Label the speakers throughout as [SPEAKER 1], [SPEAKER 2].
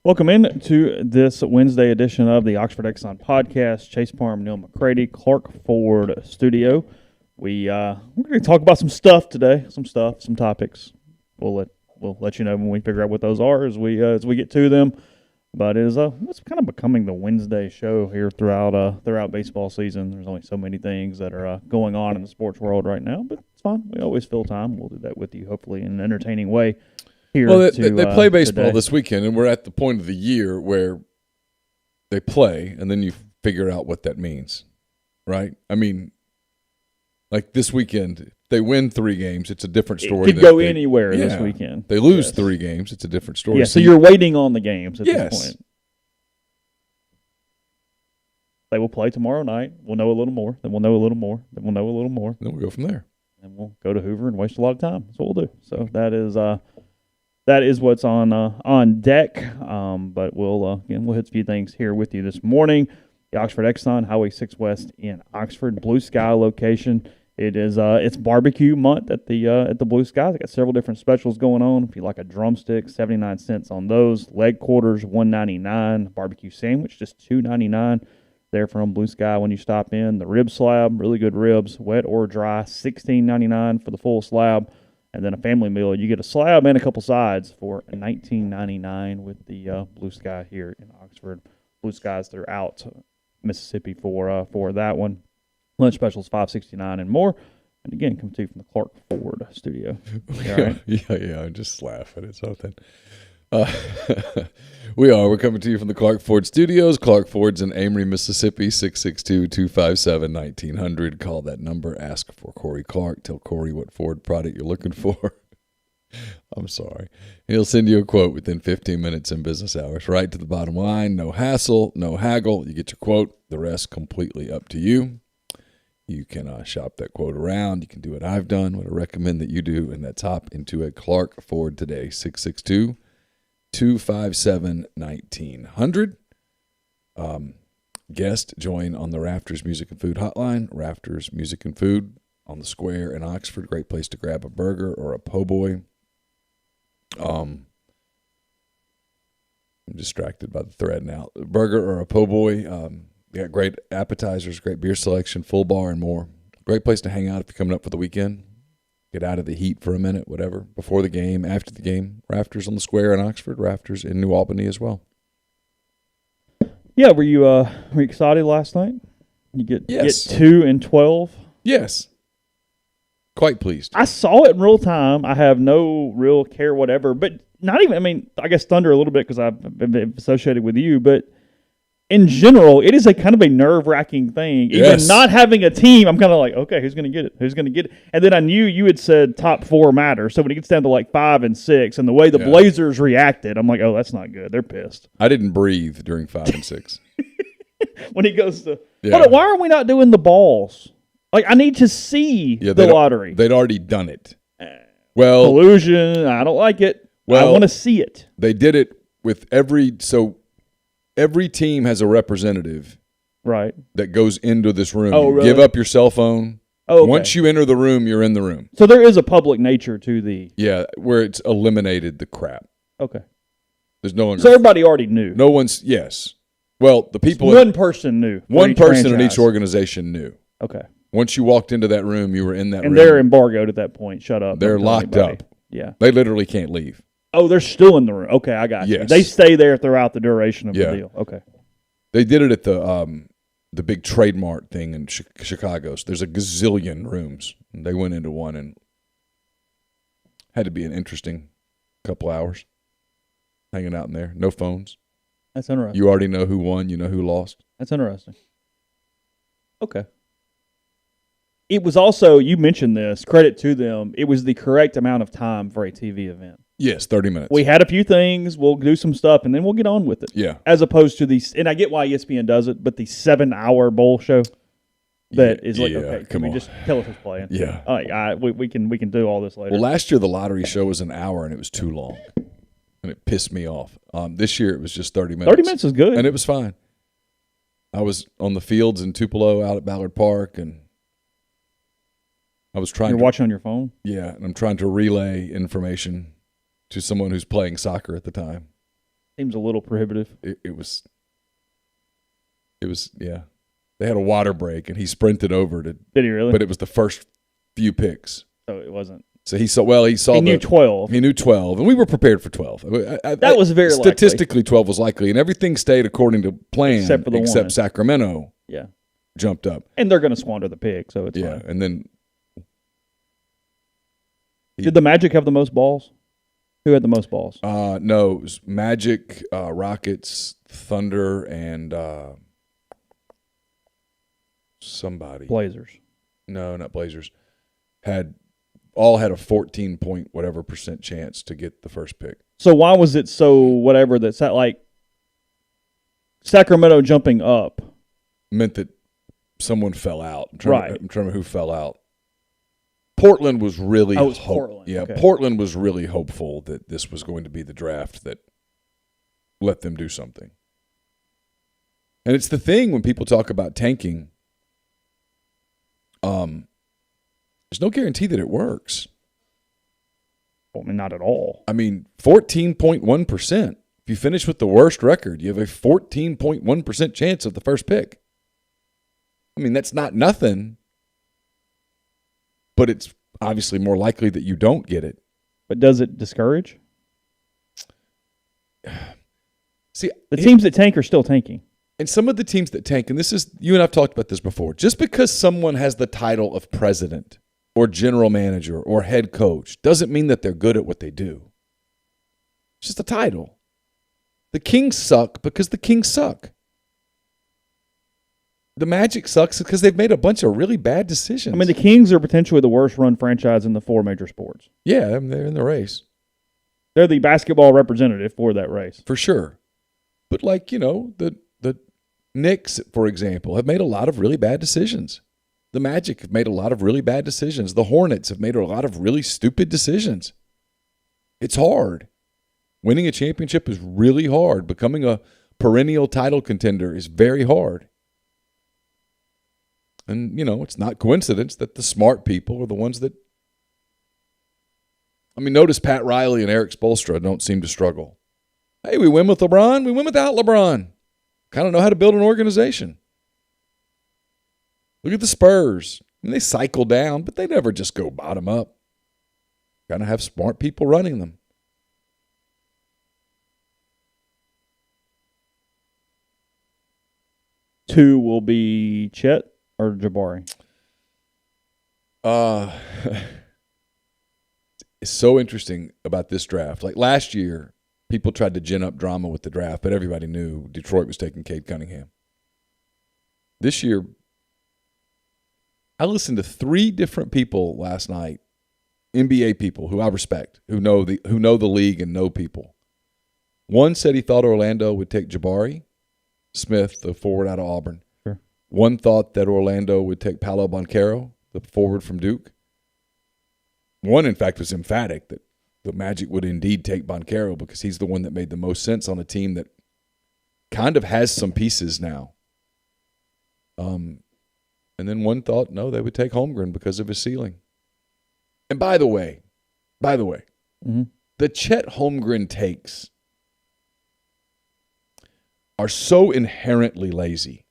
[SPEAKER 1] Welcome in to this Wednesday edition of the Oxford Exxon Podcast. Chase Parham, Neal, McCready, Clark Ford Studio. We're going to talk about some stuff today, some topics. We'll let you know when we figure out what those are as we get to them. But it's kind of becoming the Wednesday show here throughout baseball season. There's only so many things that are going on in the sports world right now, but it's fine. We always fill time. We'll do that with you, hopefully, in an entertaining way.
[SPEAKER 2] Well, they play baseball today. This weekend, and we're at the point of the year where they play, and then you figure out what that means, right? I mean, like this weekend, if they win 3 games, it's a different story.
[SPEAKER 1] It could go anywhere this weekend.
[SPEAKER 2] They lose 3 games, it's a different story.
[SPEAKER 1] Yeah, so you're waiting on the games at this point. They will play tomorrow night. We'll know a little more. Then we'll know a little more. Then we'll know a little more.
[SPEAKER 2] Then we'll go from there.
[SPEAKER 1] And we'll go to Hoover and waste a lot of time. That's what we'll do. So that is what's on deck, but we'll hit a few things here with you this morning. The Oxford Exxon, Highway 6 West in Oxford, Blue Sky location. It is it's barbecue month at the Blue Sky. They got several different specials going on. If you like a drumstick, 79 cents on those. Leg quarters, $1.99. Barbecue sandwich, just $2.99. There from Blue Sky when you stop in. The rib slab, really good ribs, wet or dry, $16.99 for the full slab. And then a family meal, you get a slab and a couple sides for $19.99 with the Blue Sky here in Oxford. Blue Skies throughout Mississippi for that one. Lunch specials $5.69 and more. And again, come to you from the Clark Ford Studio. Right?
[SPEAKER 2] Yeah. Just laugh at it. Something. We're coming to you from the Clark Ford Studios. Clark Ford's in Amory, Mississippi, 662-257-1900. Call that number. Ask for Corey Clark. Tell Corey what Ford product you're looking for. I'm sorry. He'll send you a quote within 15 minutes in business hours. Right to the bottom line. No hassle, no haggle. You get your quote. The rest completely up to you. You can shop that quote around. You can do what I've done, what I recommend that you do, and that's hop into a Clark Ford today, 662-257-1900. Guest join on the Rafters Music and Food Hotline. Rafters Music and Food on the Square in Oxford. Great place to grab a burger or a po' boy. I'm distracted by the thread now. A burger or a po' boy. You got great appetizers, great beer selection, full bar, and more. Great place to hang out if you're coming up for the weekend. Get out of the heat for a minute, whatever. Before the game, after the game. Rafters on the Square in Oxford. Rafters in New Albany as well.
[SPEAKER 1] Yeah, were you excited last night? You get 2-12?
[SPEAKER 2] Yes. Quite pleased.
[SPEAKER 1] I saw it in real time. I have no real care whatever, but not even, I guess Thunder a little bit because I've been associated with you, but in general, it is a kind of a nerve-wracking thing. Even not having a team, I'm kind of like, okay, who's going to get it? Who's going to get it? And then I knew you had said top 4 matter, so when it gets down to like 5 and 6, and the way the Blazers reacted, I'm like, oh, that's not good. They're pissed.
[SPEAKER 2] I didn't breathe during 5 and 6.
[SPEAKER 1] When he goes to, why are we not doing the balls? Like, I need to see the lottery.
[SPEAKER 2] They'd already done it. Well,
[SPEAKER 1] collusion, I don't like it. I want to see it.
[SPEAKER 2] They did it with every team has a representative that goes into this room.
[SPEAKER 1] Oh, really?
[SPEAKER 2] Give up your cell phone.
[SPEAKER 1] Oh, okay.
[SPEAKER 2] Once you enter the room, you're in the room.
[SPEAKER 1] So there is a public nature to the...
[SPEAKER 2] Yeah, where it's eliminated the crap.
[SPEAKER 1] Okay.
[SPEAKER 2] There's no one...
[SPEAKER 1] So everybody already knew.
[SPEAKER 2] No one's... Yes. Well, the people...
[SPEAKER 1] One person knew.
[SPEAKER 2] One person in each organization knew.
[SPEAKER 1] Okay.
[SPEAKER 2] Once you walked into that room, you were in that room.
[SPEAKER 1] And they're embargoed at that point. Shut up.
[SPEAKER 2] They're locked up.
[SPEAKER 1] Yeah.
[SPEAKER 2] They literally can't leave.
[SPEAKER 1] Oh, they're still in the room. Okay, I got you. They stay there throughout the duration of the deal. Okay.
[SPEAKER 2] They did it at the big trademark thing in Chicago. So there's a gazillion rooms. And they went into one and had to be an interesting couple hours hanging out in there. No phones.
[SPEAKER 1] That's interesting.
[SPEAKER 2] You already know who won. You know who lost.
[SPEAKER 1] That's interesting. Okay. It was also, you mentioned this, credit to them, it was the correct amount of time for a TV event.
[SPEAKER 2] Yes, 30 minutes.
[SPEAKER 1] We had a few things, we'll do some stuff, and then we'll get on with it.
[SPEAKER 2] Yeah.
[SPEAKER 1] As opposed to these, and I get why ESPN does it, but the 7-hour bowl show that is like, okay, can we just tell us who's playing?
[SPEAKER 2] Yeah.
[SPEAKER 1] We can do all this later.
[SPEAKER 2] Well, last year the lottery show was an hour, and it was too long, and it pissed me off. This year it was just 30 minutes.
[SPEAKER 1] 30 minutes is good.
[SPEAKER 2] And it was fine. I was on the fields in Tupelo out at Ballard Park, and I was trying.
[SPEAKER 1] You're watching on your phone?
[SPEAKER 2] Yeah, and I'm trying to relay information to someone who's playing soccer at the time.
[SPEAKER 1] Seems a little prohibitive.
[SPEAKER 2] It was, yeah. They had a water break, and he sprinted over to.
[SPEAKER 1] Did he really?
[SPEAKER 2] But it was the first few picks.
[SPEAKER 1] So it wasn't.
[SPEAKER 2] So he saw. He
[SPEAKER 1] knew 12.
[SPEAKER 2] He knew 12, and we were prepared for 12.
[SPEAKER 1] That was very
[SPEAKER 2] statistically
[SPEAKER 1] likely.
[SPEAKER 2] 12 was likely, and everything stayed according to plan, except Sacramento.
[SPEAKER 1] Yeah,
[SPEAKER 2] jumped up,
[SPEAKER 1] and they're going to squander the pick, so it's fine.
[SPEAKER 2] And then
[SPEAKER 1] did the Magic have the most balls? Who had the most balls?
[SPEAKER 2] No, it was Magic, Rockets, Thunder, and somebody.
[SPEAKER 1] Blazers.
[SPEAKER 2] No, not Blazers. All had a 14 point whatever % chance to get the first pick.
[SPEAKER 1] So why was it so whatever that's like Sacramento jumping up
[SPEAKER 2] meant that someone fell out. I'm trying to remember who fell out. Portland was really
[SPEAKER 1] Portland.
[SPEAKER 2] Yeah,
[SPEAKER 1] okay.
[SPEAKER 2] Portland was really hopeful that this was going to be the draft that let them do something. And it's the thing when people talk about tanking. There's no guarantee that it works.
[SPEAKER 1] I mean, not at all.
[SPEAKER 2] I mean, 14.1%. If you finish with the worst record, you have a 14.1% chance of the first pick. I mean, that's not nothing, but it's obviously more likely that you don't get it.
[SPEAKER 1] But does it discourage?
[SPEAKER 2] See,
[SPEAKER 1] the teams that tank are still tanking.
[SPEAKER 2] And some of the teams that tank, and this is, you and I've talked about this before, just because someone has the title of president or general manager or head coach doesn't mean that they're good at what they do. It's just a title. The Kings suck because the Kings suck. The Magic sucks because they've made a bunch of really bad decisions.
[SPEAKER 1] I mean, the Kings are potentially the worst run franchise in the 4 major sports.
[SPEAKER 2] Yeah, I mean, they're in the race.
[SPEAKER 1] They're the basketball representative for that race.
[SPEAKER 2] For sure. But like, you know, the Knicks, for example, have made a lot of really bad decisions. The Magic have made a lot of really bad decisions. The Hornets have made a lot of really stupid decisions. It's hard. Winning a championship is really hard. Becoming a perennial title contender is very hard. And, you know, it's not coincidence that the smart people are the ones that... I mean, notice Pat Riley and Eric Spoelstra don't seem to struggle. Hey, we win with LeBron, we win without LeBron. Kind of know how to build an organization. Look at the Spurs. I mean, they cycle down, but they never just go bottom up. Kind of have smart people running them.
[SPEAKER 1] Two will be Chet or Jabari?
[SPEAKER 2] It's so interesting about this draft. Like last year, people tried to gin up drama with the draft, but everybody knew Detroit was taking Cade Cunningham. This year, I listened to 3 different people last night, NBA people who I respect, who know the league and know people. One said he thought Orlando would take Jabari Smith, the forward out of Auburn.
[SPEAKER 1] Sure.
[SPEAKER 2] One thought that Orlando would take Paolo Banchero, the forward from Duke. One, in fact, was emphatic that the Magic would indeed take Banchero because he's the one that made the most sense on a team that kind of has some pieces now. And then one thought, no, they would take Holmgren because of his ceiling. And by the way,
[SPEAKER 1] mm-hmm.
[SPEAKER 2] the Chet Holmgren takes are so inherently lazy.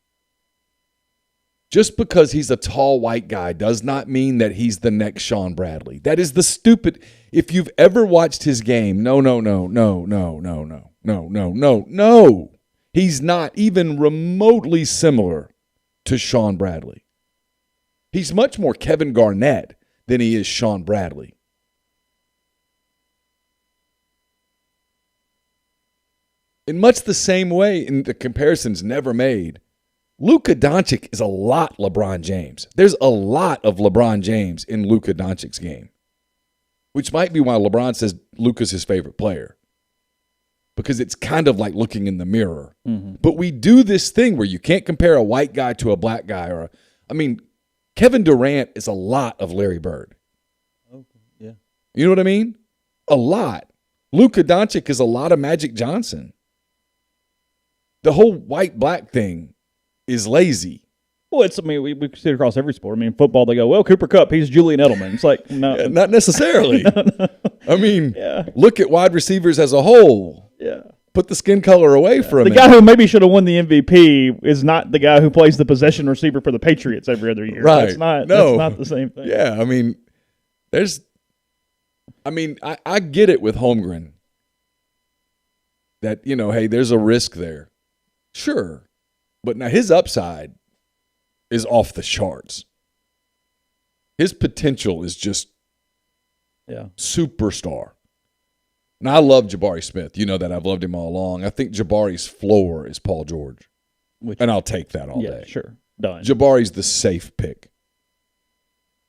[SPEAKER 2] Just because he's a tall white guy does not mean that he's the next Sean Bradley. That is the stupid. If you've ever watched his game, no. He's not even remotely similar to Sean Bradley. He's much more Kevin Garnett than he is Sean Bradley. In much the same way, and the comparison's never made, Luka Doncic is a lot LeBron James. There's a lot of LeBron James in Luka Doncic's game, which might be why LeBron says Luka's his favorite player, because it's kind of like looking in the mirror.
[SPEAKER 1] Mm-hmm.
[SPEAKER 2] But we do this thing where you can't compare a white guy to a black guy. Kevin Durant is a lot of Larry Bird.
[SPEAKER 1] Okay, yeah.
[SPEAKER 2] You know what I mean? A lot. Luka Doncic is a lot of Magic Johnson. The whole white-black thing is lazy.
[SPEAKER 1] Well, we see it across every sport. I mean, football, they go, well, Cooper Kupp, he's Julian Edelman. It's like, no.
[SPEAKER 2] Not necessarily.
[SPEAKER 1] No.
[SPEAKER 2] I mean,
[SPEAKER 1] yeah.
[SPEAKER 2] Look at wide receivers as a whole.
[SPEAKER 1] Yeah.
[SPEAKER 2] put the skin color away for a minute.
[SPEAKER 1] The guy who maybe should have won the MVP is not the guy who plays the possession receiver for the Patriots every other year.
[SPEAKER 2] Right.
[SPEAKER 1] That's not the same thing.
[SPEAKER 2] Yeah, I mean, I get it with Holmgren that, hey, there's a risk there. Sure. But now his upside is off the charts. His potential is just superstar. Now, I love Jabari Smith. You know that. I've loved him all along. I think Jabari's floor is Paul George. And I'll take that all day.
[SPEAKER 1] Sure. Done.
[SPEAKER 2] Jabari's the safe pick.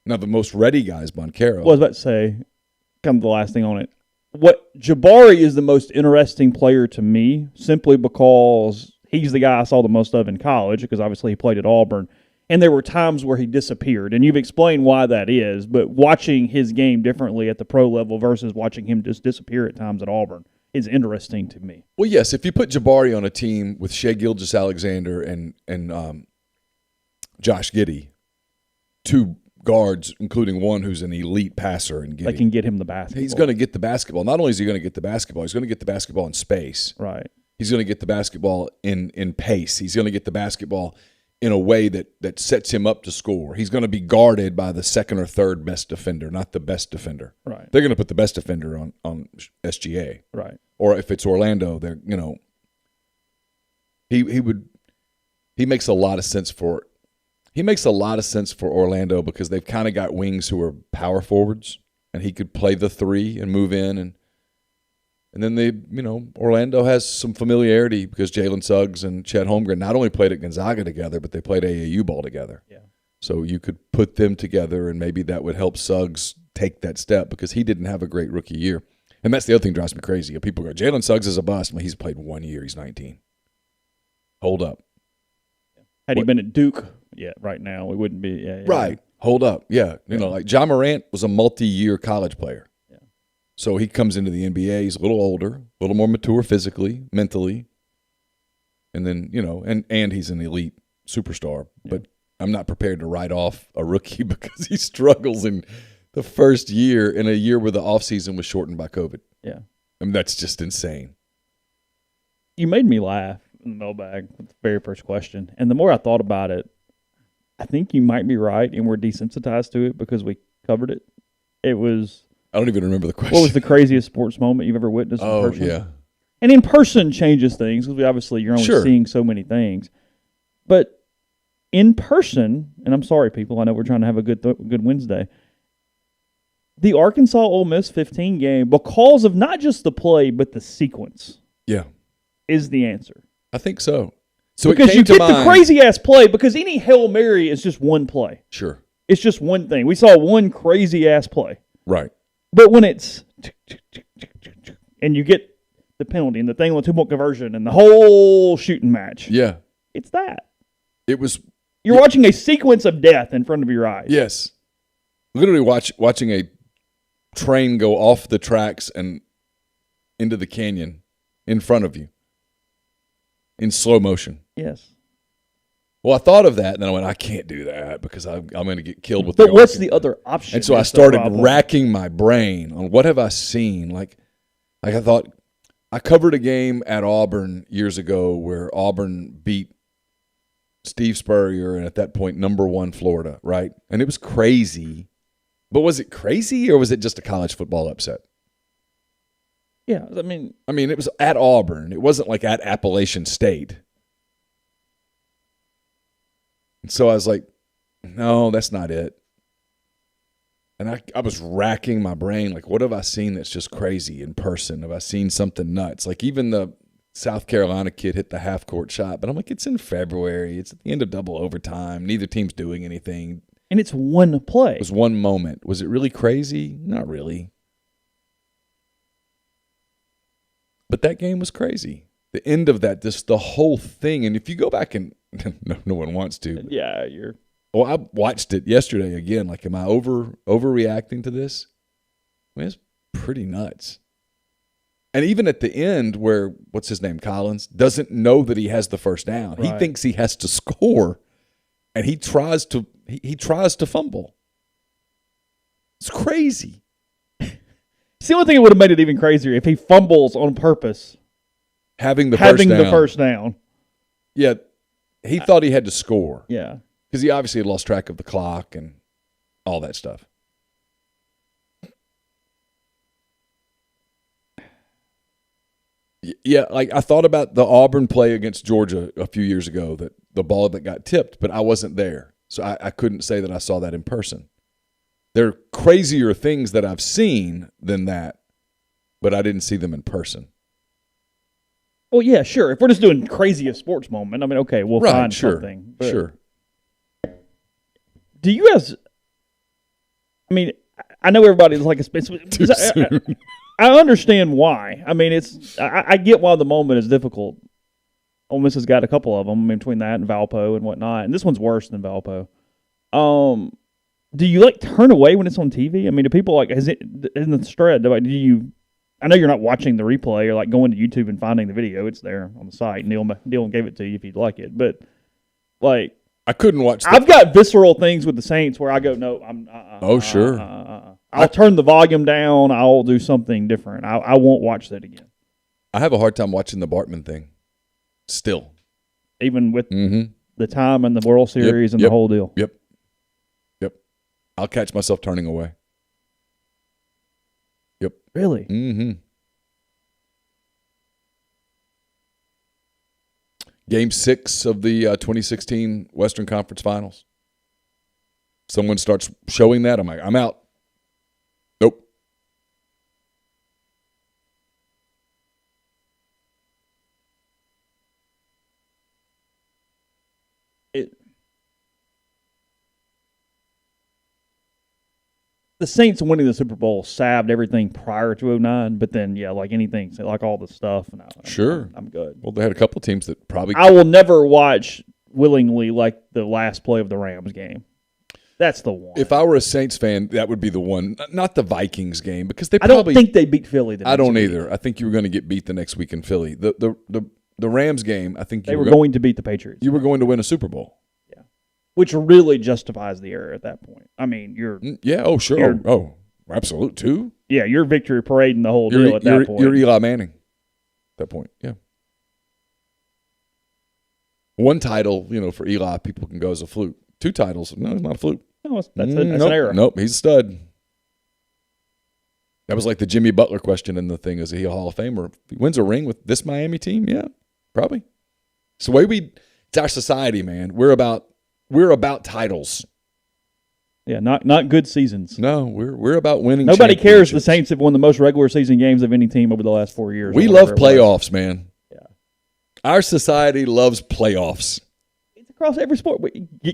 [SPEAKER 2] Now, the most ready guy is Boncaro.
[SPEAKER 1] Well, I was about to say, kind of the last thing on it. What Jabari is the most interesting player to me simply because he's the guy I saw the most of in college because obviously he played at Auburn. And there were times where he disappeared. And you've explained why that is. But watching his game differently at the pro level versus watching him just disappear at times at Auburn is interesting to me.
[SPEAKER 2] Well, yes, if you put Jabari on a team with Shai Gilgeous-Alexander and Josh Giddey, two guards, including one who's an elite passer, and
[SPEAKER 1] they can get him the basketball.
[SPEAKER 2] He's going to get the basketball. Not only is he going to get the basketball, he's going to get the basketball in space.
[SPEAKER 1] Right.
[SPEAKER 2] He's going to get the basketball in pace. He's going to get the basketball in a way that sets him up to score. He's going to be guarded by the second or third best defender, not the best defender.
[SPEAKER 1] Right.
[SPEAKER 2] They're going to put the best defender on SGA.
[SPEAKER 1] Right.
[SPEAKER 2] Or if it's Orlando, they're he makes a lot of sense for Orlando because they've kind of got wings who are power forwards, and he could play the three and move in and then Orlando has some familiarity because Jalen Suggs and Chet Holmgren not only played at Gonzaga together, but they played AAU ball together.
[SPEAKER 1] Yeah.
[SPEAKER 2] So you could put them together, and maybe that would help Suggs take that step because he didn't have a great rookie year. And that's the other thing that drives me crazy. People go, Jalen Suggs is a bust. Well, he's played 1 year. He's 19. Hold up.
[SPEAKER 1] Had he been at Duke, right now we wouldn't be. Yeah,
[SPEAKER 2] right. Hold up. Yeah. Like Ja Morant was a multi-year college player. So he comes into the NBA. He's a little older, a little more mature physically, mentally, and then and he's an elite superstar. Yeah. But I'm not prepared to write off a rookie because he struggles in the first year in a year where the offseason was shortened by COVID.
[SPEAKER 1] Yeah,
[SPEAKER 2] I mean that's just insane.
[SPEAKER 1] You made me laugh in the mailbag with the very first question, and the more I thought about it, I think you might be right, and we're desensitized to it because we covered it. It was.
[SPEAKER 2] I don't even remember the question.
[SPEAKER 1] What was the craziest sports moment you've ever witnessed in person?
[SPEAKER 2] Oh, yeah.
[SPEAKER 1] And in person changes things because obviously you're only seeing so many things. But in person, and I'm sorry, people, I know we're trying to have a good Wednesday, the Arkansas Ole Miss 15 game, because of not just the play but the sequence, is the answer.
[SPEAKER 2] I think so. So
[SPEAKER 1] because you get the crazy-ass play because any Hail Mary is just one play.
[SPEAKER 2] Sure.
[SPEAKER 1] It's just one thing. We saw one crazy-ass play.
[SPEAKER 2] Right.
[SPEAKER 1] But when it's and you get the penalty and the thing on the 2-point conversion and the whole shooting match, it's that.
[SPEAKER 2] It was.
[SPEAKER 1] You're watching a sequence of death in front of your eyes.
[SPEAKER 2] Yes, literally watching a train go off the tracks and into the canyon in front of you in slow motion.
[SPEAKER 1] Yes.
[SPEAKER 2] Well, I thought of that, and then I went, I can't do that because I'm going to get killed with
[SPEAKER 1] But what's the other option?
[SPEAKER 2] And so I started racking my brain on what have I seen. Like I thought, I covered a game at Auburn years ago where Auburn beat Steve Spurrier and at that point, #1 Florida, right? And it was crazy. But was it crazy or was it just a college football upset?
[SPEAKER 1] Yeah, I mean,
[SPEAKER 2] it was at Auburn. It wasn't like at Appalachian State. So I was like, no, that's not it. And I was racking my brain, like, what have I seen that's just crazy in person? Have I seen something nuts? Like even the South Carolina kid hit the half-court shot, but I'm like, it's in February. It's at the end of double overtime. Neither team's doing anything.
[SPEAKER 1] And it's one play.
[SPEAKER 2] It was one moment. Was it really crazy? Not really. But that game was crazy. The end of that, just the whole thing. And if you go back and no one wants to.
[SPEAKER 1] Yeah, you're.
[SPEAKER 2] Well, I watched it yesterday again. Like, am I overreacting to this? I mean, it's pretty nuts. And even at the end where, what's his name, Collins, doesn't know that he has the first down. Right. He thinks he has to score, and he tries to fumble. It's crazy.
[SPEAKER 1] It's the only thing that would have made it even crazier if he fumbles on purpose.
[SPEAKER 2] having the first down. Yeah, he thought he had to score.
[SPEAKER 1] Yeah.
[SPEAKER 2] Because he obviously had lost track of the clock and all that stuff. Yeah, like I thought about the Auburn play against Georgia a few years ago, that the ball that got tipped, but I wasn't there. So I couldn't say that I saw that in person. There are crazier things that I've seen than that, but I didn't see them in person.
[SPEAKER 1] Well, yeah, sure. If we're just doing craziest sports moment, I mean, okay, we'll find something. But
[SPEAKER 2] sure.
[SPEAKER 1] Do you guys? I mean, I know everybody's like I understand why. I mean, I get why the moment is difficult. Ole Miss has got a couple of them, I mean, between that and Valpo and whatnot, and this one's worse than Valpo. Do you like turn away when it's on TV? I mean, do people like is it in the thread? Do you? I know you're not watching the replay or like going to YouTube and finding the video. It's there on the site. Neal gave it to you if you'd like it, but like
[SPEAKER 2] I couldn't watch.
[SPEAKER 1] I've got visceral things with the Saints where I go, no, I'm.
[SPEAKER 2] Sure.
[SPEAKER 1] I'll turn the volume down. I'll do something different. I won't watch that again.
[SPEAKER 2] I have a hard time watching the Bartman thing. Still,
[SPEAKER 1] even with the time and the World Series and the whole deal.
[SPEAKER 2] Yep. I'll catch myself turning away. Yep.
[SPEAKER 1] Really?
[SPEAKER 2] Mm-hmm. Game 6 of the 2016 Western Conference Finals. Someone starts showing that, I'm like, I'm out. Nope.
[SPEAKER 1] The Saints winning the Super Bowl salved everything prior to 2009, but then, yeah, like anything, like all the stuff. No,
[SPEAKER 2] sure.
[SPEAKER 1] I'm good.
[SPEAKER 2] Well, they had a couple teams that probably...
[SPEAKER 1] I will never watch willingly like the last play of the Rams game. That's the one.
[SPEAKER 2] If I were a Saints fan, that would be the one. Not the Vikings game, because they
[SPEAKER 1] I
[SPEAKER 2] probably...
[SPEAKER 1] don't think they beat Philly the next
[SPEAKER 2] I don't
[SPEAKER 1] week.
[SPEAKER 2] either. I think you were going to get beat the next week in Philly. The Rams game, I think
[SPEAKER 1] they were going to beat the Patriots.
[SPEAKER 2] You were going to win a Super Bowl.
[SPEAKER 1] Yeah. Which really justifies the error at that point. I mean, you're...
[SPEAKER 2] Yeah, oh, sure. Oh, absolute too.
[SPEAKER 1] Yeah, you're victory parading the whole deal at that point.
[SPEAKER 2] You're Eli Manning at that point, yeah. One title, for Eli, people can go as a fluke. 2 titles, no, it's not a fluke.
[SPEAKER 1] No, that's an error.
[SPEAKER 2] Nope, he's a stud. That was like the Jimmy Butler question in the thing. Is he a Hall of Famer? If he wins a ring with this Miami team, yeah, probably. It's the way it's our society, man. We're about titles.
[SPEAKER 1] Yeah, not good seasons.
[SPEAKER 2] No, we're about winning.
[SPEAKER 1] Nobody cares. The Saints have won the most regular season games of any team over the last 4 years.
[SPEAKER 2] We love playoffs, man.
[SPEAKER 1] Yeah,
[SPEAKER 2] our society loves playoffs.
[SPEAKER 1] It's across every sport.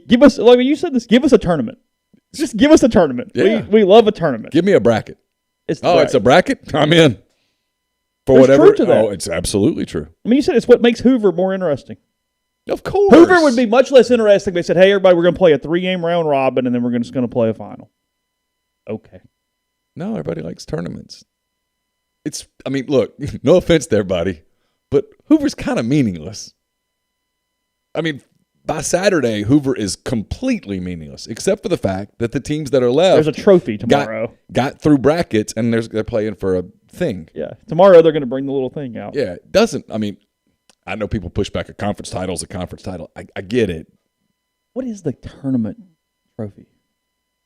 [SPEAKER 1] Give us, like you said, give us a tournament. Just give us a tournament.
[SPEAKER 2] Yeah.
[SPEAKER 1] We love a tournament.
[SPEAKER 2] Give me a bracket.
[SPEAKER 1] It's
[SPEAKER 2] a bracket. I'm in. For
[SPEAKER 1] There's
[SPEAKER 2] whatever.
[SPEAKER 1] Truth to that.
[SPEAKER 2] Oh, it's absolutely true.
[SPEAKER 1] I mean, you said it's what makes Hoover more interesting.
[SPEAKER 2] Of course.
[SPEAKER 1] Hoover would be much less interesting if they said, hey, everybody, we're going to play a 3-game round robin, and then we're just going to play a final. Okay.
[SPEAKER 2] No, everybody likes tournaments. Look, no offense there, buddy, but Hoover's kind of meaningless. I mean, by Saturday, Hoover is completely meaningless, except for the fact that the teams that are left...
[SPEAKER 1] There's a trophy tomorrow.
[SPEAKER 2] Got through brackets, and they're playing for a thing.
[SPEAKER 1] Yeah. Tomorrow, they're going to bring the little thing out.
[SPEAKER 2] Yeah. It doesn't... I know people push back a conference title is a conference title. I get it.
[SPEAKER 1] What is the tournament trophy?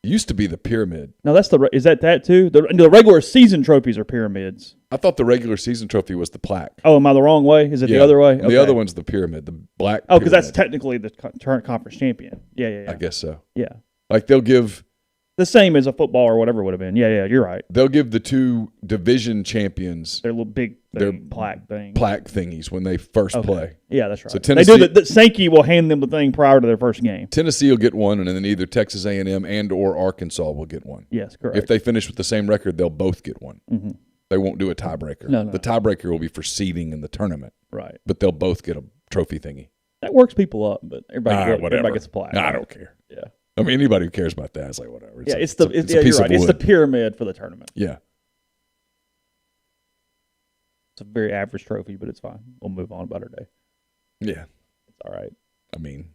[SPEAKER 2] It used to be the pyramid.
[SPEAKER 1] No, is that too? The regular season trophies are pyramids.
[SPEAKER 2] I thought the regular season trophy was the plaque.
[SPEAKER 1] Oh, am I the wrong way? Is it the other way? Okay.
[SPEAKER 2] The other one's the pyramid, the black.
[SPEAKER 1] Oh, because that's technically the current conference champion. Yeah.
[SPEAKER 2] I guess so.
[SPEAKER 1] Yeah.
[SPEAKER 2] Like they'll give
[SPEAKER 1] the same as a football or whatever it would have been. Yeah, you're right.
[SPEAKER 2] They'll give the 2 division champions
[SPEAKER 1] their little big plaque
[SPEAKER 2] thingies when they first play.
[SPEAKER 1] Yeah, that's right.
[SPEAKER 2] So Tennessee,
[SPEAKER 1] they do the Sankey will hand them the thing prior to their first game.
[SPEAKER 2] Tennessee will get one, and then either Texas A&M and or Arkansas will get one.
[SPEAKER 1] Yes, correct.
[SPEAKER 2] If they finish with the same record, they'll both get one.
[SPEAKER 1] Mm-hmm.
[SPEAKER 2] They won't do a tiebreaker.
[SPEAKER 1] No.
[SPEAKER 2] The tiebreaker will be for seeding in the tournament.
[SPEAKER 1] Right.
[SPEAKER 2] But they'll both get a trophy thingy.
[SPEAKER 1] That works people up, but everybody gets a plaque.
[SPEAKER 2] I don't care.
[SPEAKER 1] Yeah.
[SPEAKER 2] I mean, anybody who cares about that is like, whatever.
[SPEAKER 1] You're right. It's the pyramid for the tournament.
[SPEAKER 2] Yeah.
[SPEAKER 1] It's a very average trophy, but it's fine. We'll move on about our day.
[SPEAKER 2] Yeah.
[SPEAKER 1] It's all right.
[SPEAKER 2] I mean.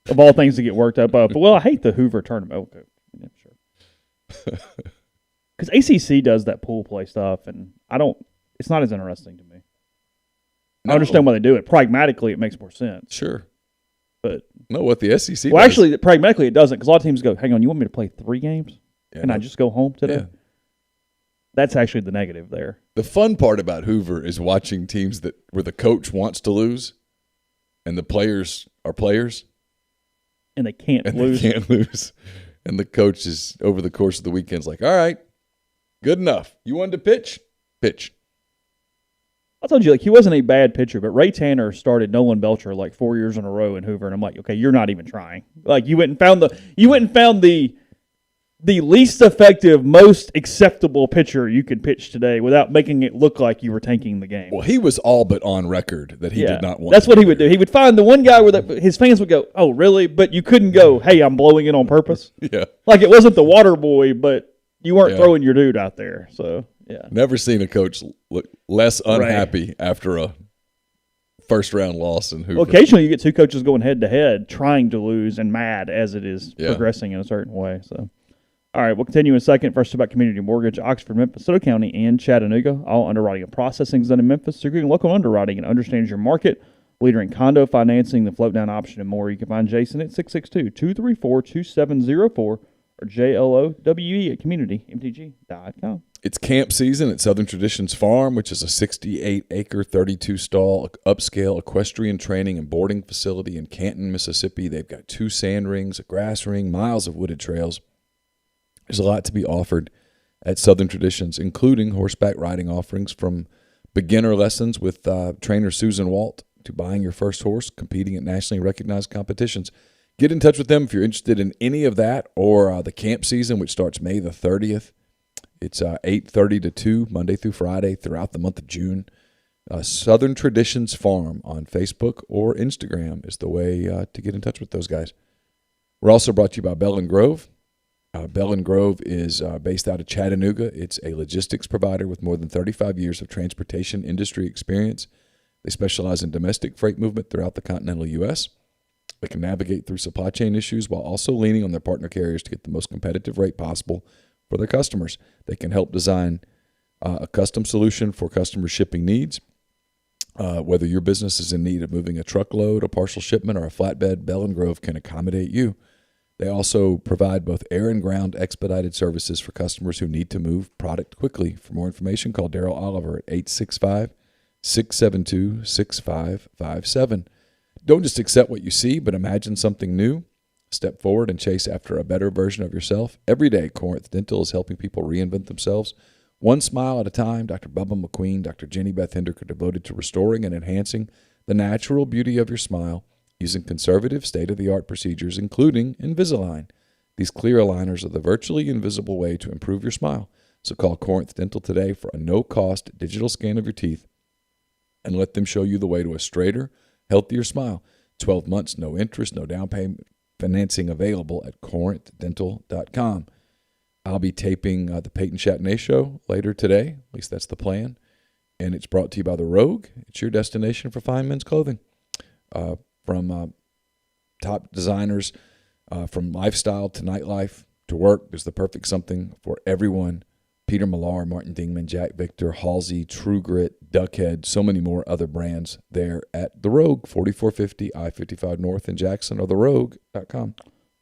[SPEAKER 1] Of all things to get worked up. Well, I hate the Hoover tournament. Okay. Yeah, sure. Because ACC does that pool play stuff, and it's not as interesting to me.
[SPEAKER 2] No.
[SPEAKER 1] I understand why they do it. Pragmatically, it makes more sense.
[SPEAKER 2] Sure.
[SPEAKER 1] But
[SPEAKER 2] no, what the SEC
[SPEAKER 1] well,
[SPEAKER 2] does.
[SPEAKER 1] actually, pragmatically, it doesn't, because a lot of teams go, hang on, you want me to play 3 games?
[SPEAKER 2] Yeah,
[SPEAKER 1] Can I just go home today?
[SPEAKER 2] Yeah.
[SPEAKER 1] That's actually the negative there.
[SPEAKER 2] The fun part about Hoover is watching teams where the coach wants to lose and the players are players.
[SPEAKER 1] And they can't lose.
[SPEAKER 2] They can't lose. And the coach is, over the course of the weekend, like, all right, good enough. You wanted to pitch? Pitch.
[SPEAKER 1] I told you, like, he wasn't a bad pitcher, but Ray Tanner started Nolan Belcher like 4 years in a row in Hoover, and I'm like, okay, you're not even trying. Like, you went and found the least effective, most acceptable pitcher you could pitch today without making it look like you were tanking the game.
[SPEAKER 2] Well, he was all but on record that he did not want.
[SPEAKER 1] That's what he would do. He would find the one guy where his fans would go, "Oh, really?" But you couldn't go, "Hey, I'm blowing it on purpose."
[SPEAKER 2] Yeah,
[SPEAKER 1] like it wasn't the water boy, but you weren't throwing your dude out there. So yeah,
[SPEAKER 2] never seen a coach look less unhappy after a first-round loss in Hoover.
[SPEAKER 1] Well, occasionally you get 2 coaches going head-to-head, trying to lose and mad as it is progressing in a certain way. So, all right, we'll continue in a second. First about Community Mortgage, Oxford, Memphis, Soto County, and Chattanooga. All underwriting and processing is done in Memphis. So you're getting local underwriting and understands your market. Leader in condo financing, the float-down option, and more. You can find Jason at 662-234-2704 or JLOWE at communitymtg.com.
[SPEAKER 2] It's camp season at Southern Traditions Farm, which is a 68-acre, 32-stall, upscale equestrian training and boarding facility in Canton, Mississippi. They've got 2 sand rings, a grass ring, miles of wooded trails. There's a lot to be offered at Southern Traditions, including horseback riding offerings from beginner lessons with trainer Susan Walt to buying your first horse, competing at nationally recognized competitions. Get in touch with them if you're interested in any of that or the camp season, which starts May the 30th. It's 8:30 to 2, Monday through Friday, throughout the month of June. Southern Traditions Farm on Facebook or Instagram is the way to get in touch with those guys. We're also brought to you by Bell & Grove. Bell & Grove is based out of Chattanooga. It's a logistics provider with more than 35 years of transportation industry experience. They specialize in domestic freight movement throughout the continental U.S. They can navigate through supply chain issues while also leaning on their partner carriers to get the most competitive rate possible for their customers. They can help design a custom solution for customer shipping needs. Whether your business is in need of moving a truckload, a partial shipment, or a flatbed, Bell & Grove can accommodate you. They also provide both air and ground expedited services for customers who need to move product quickly. For more information, call Daryl Oliver at 865-672-6557. Don't just accept what you see, but imagine something new. Step forward and chase after a better version of yourself. Every day, Corinth Dental is helping people reinvent themselves. One smile at a time. Dr. Bubba McQueen, Dr. Jenny Beth Hendrick are devoted to restoring and enhancing the natural beauty of your smile using conservative, state-of-the-art procedures, including Invisalign. These clear aligners are the virtually invisible way to improve your smile. So call Corinth Dental today for a no-cost digital scan of your teeth and let them show you the way to a straighter, healthier smile. 12 months, no interest, no down payment. Financing available at corinthdental.com. I'll be taping the Peyton Chatney Show later today. At least that's the plan. And it's brought to you by The Rogue. It's your destination for fine men's clothing. From top designers, from lifestyle to nightlife to work, there's the perfect something for everyone. Peter Millar, Martin Dingman, Jack Victor, Halsey, True Grit, Duckhead, so many more other brands there at The Rogue, 4450 I-55 North in Jackson, or therogue.com.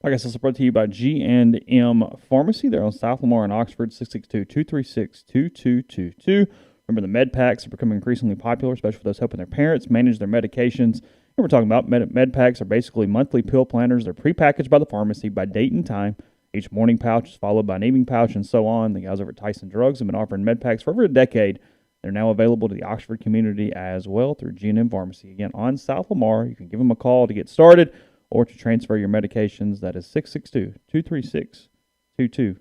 [SPEAKER 1] I guess it's brought to you by G&M Pharmacy. They're on South Lamar in Oxford, 662-236-2222. Remember, the med packs are becoming increasingly popular, especially for those helping their parents manage their medications. And we're talking about med packs are basically monthly pill planners. They're prepackaged by the pharmacy by date and time. Each morning pouch is followed by an evening pouch and so on. The guys over at Tyson Drugs have been offering med packs for over a decade. They're now available to the Oxford community as well through G&M Pharmacy. Again, on South Lamar, you can give them a call to get started or to transfer your medications. That is 662-236-2222.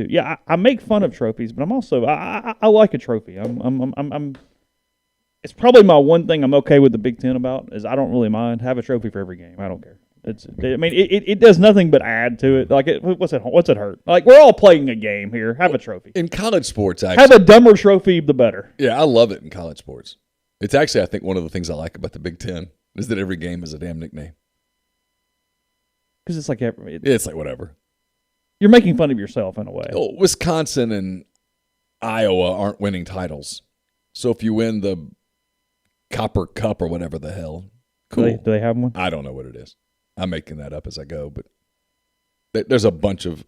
[SPEAKER 1] Yeah, I make fun of trophies, but I'm also I like a trophy. It's probably my one thing I'm okay with the Big Ten about is I don't really mind. Have a trophy for every game. I don't care. It does nothing but add to it. Like, what's it hurt? Like, we're all playing a game here. Have a trophy.
[SPEAKER 2] In college sports, actually.
[SPEAKER 1] Have a dumber trophy, the better.
[SPEAKER 2] Yeah, I love it in college sports. It's actually, I think, one of the things I like about the Big Ten is that every game is a damn nickname.
[SPEAKER 1] Because it's like
[SPEAKER 2] it's like whatever.
[SPEAKER 1] you're making fun of yourself in a way.
[SPEAKER 2] Oh, Wisconsin and Iowa aren't winning titles. So if you win the Copper Cup or whatever the hell, cool.
[SPEAKER 1] Do they have one?
[SPEAKER 2] I don't know what it is. I'm making that up as I go, but there's a bunch of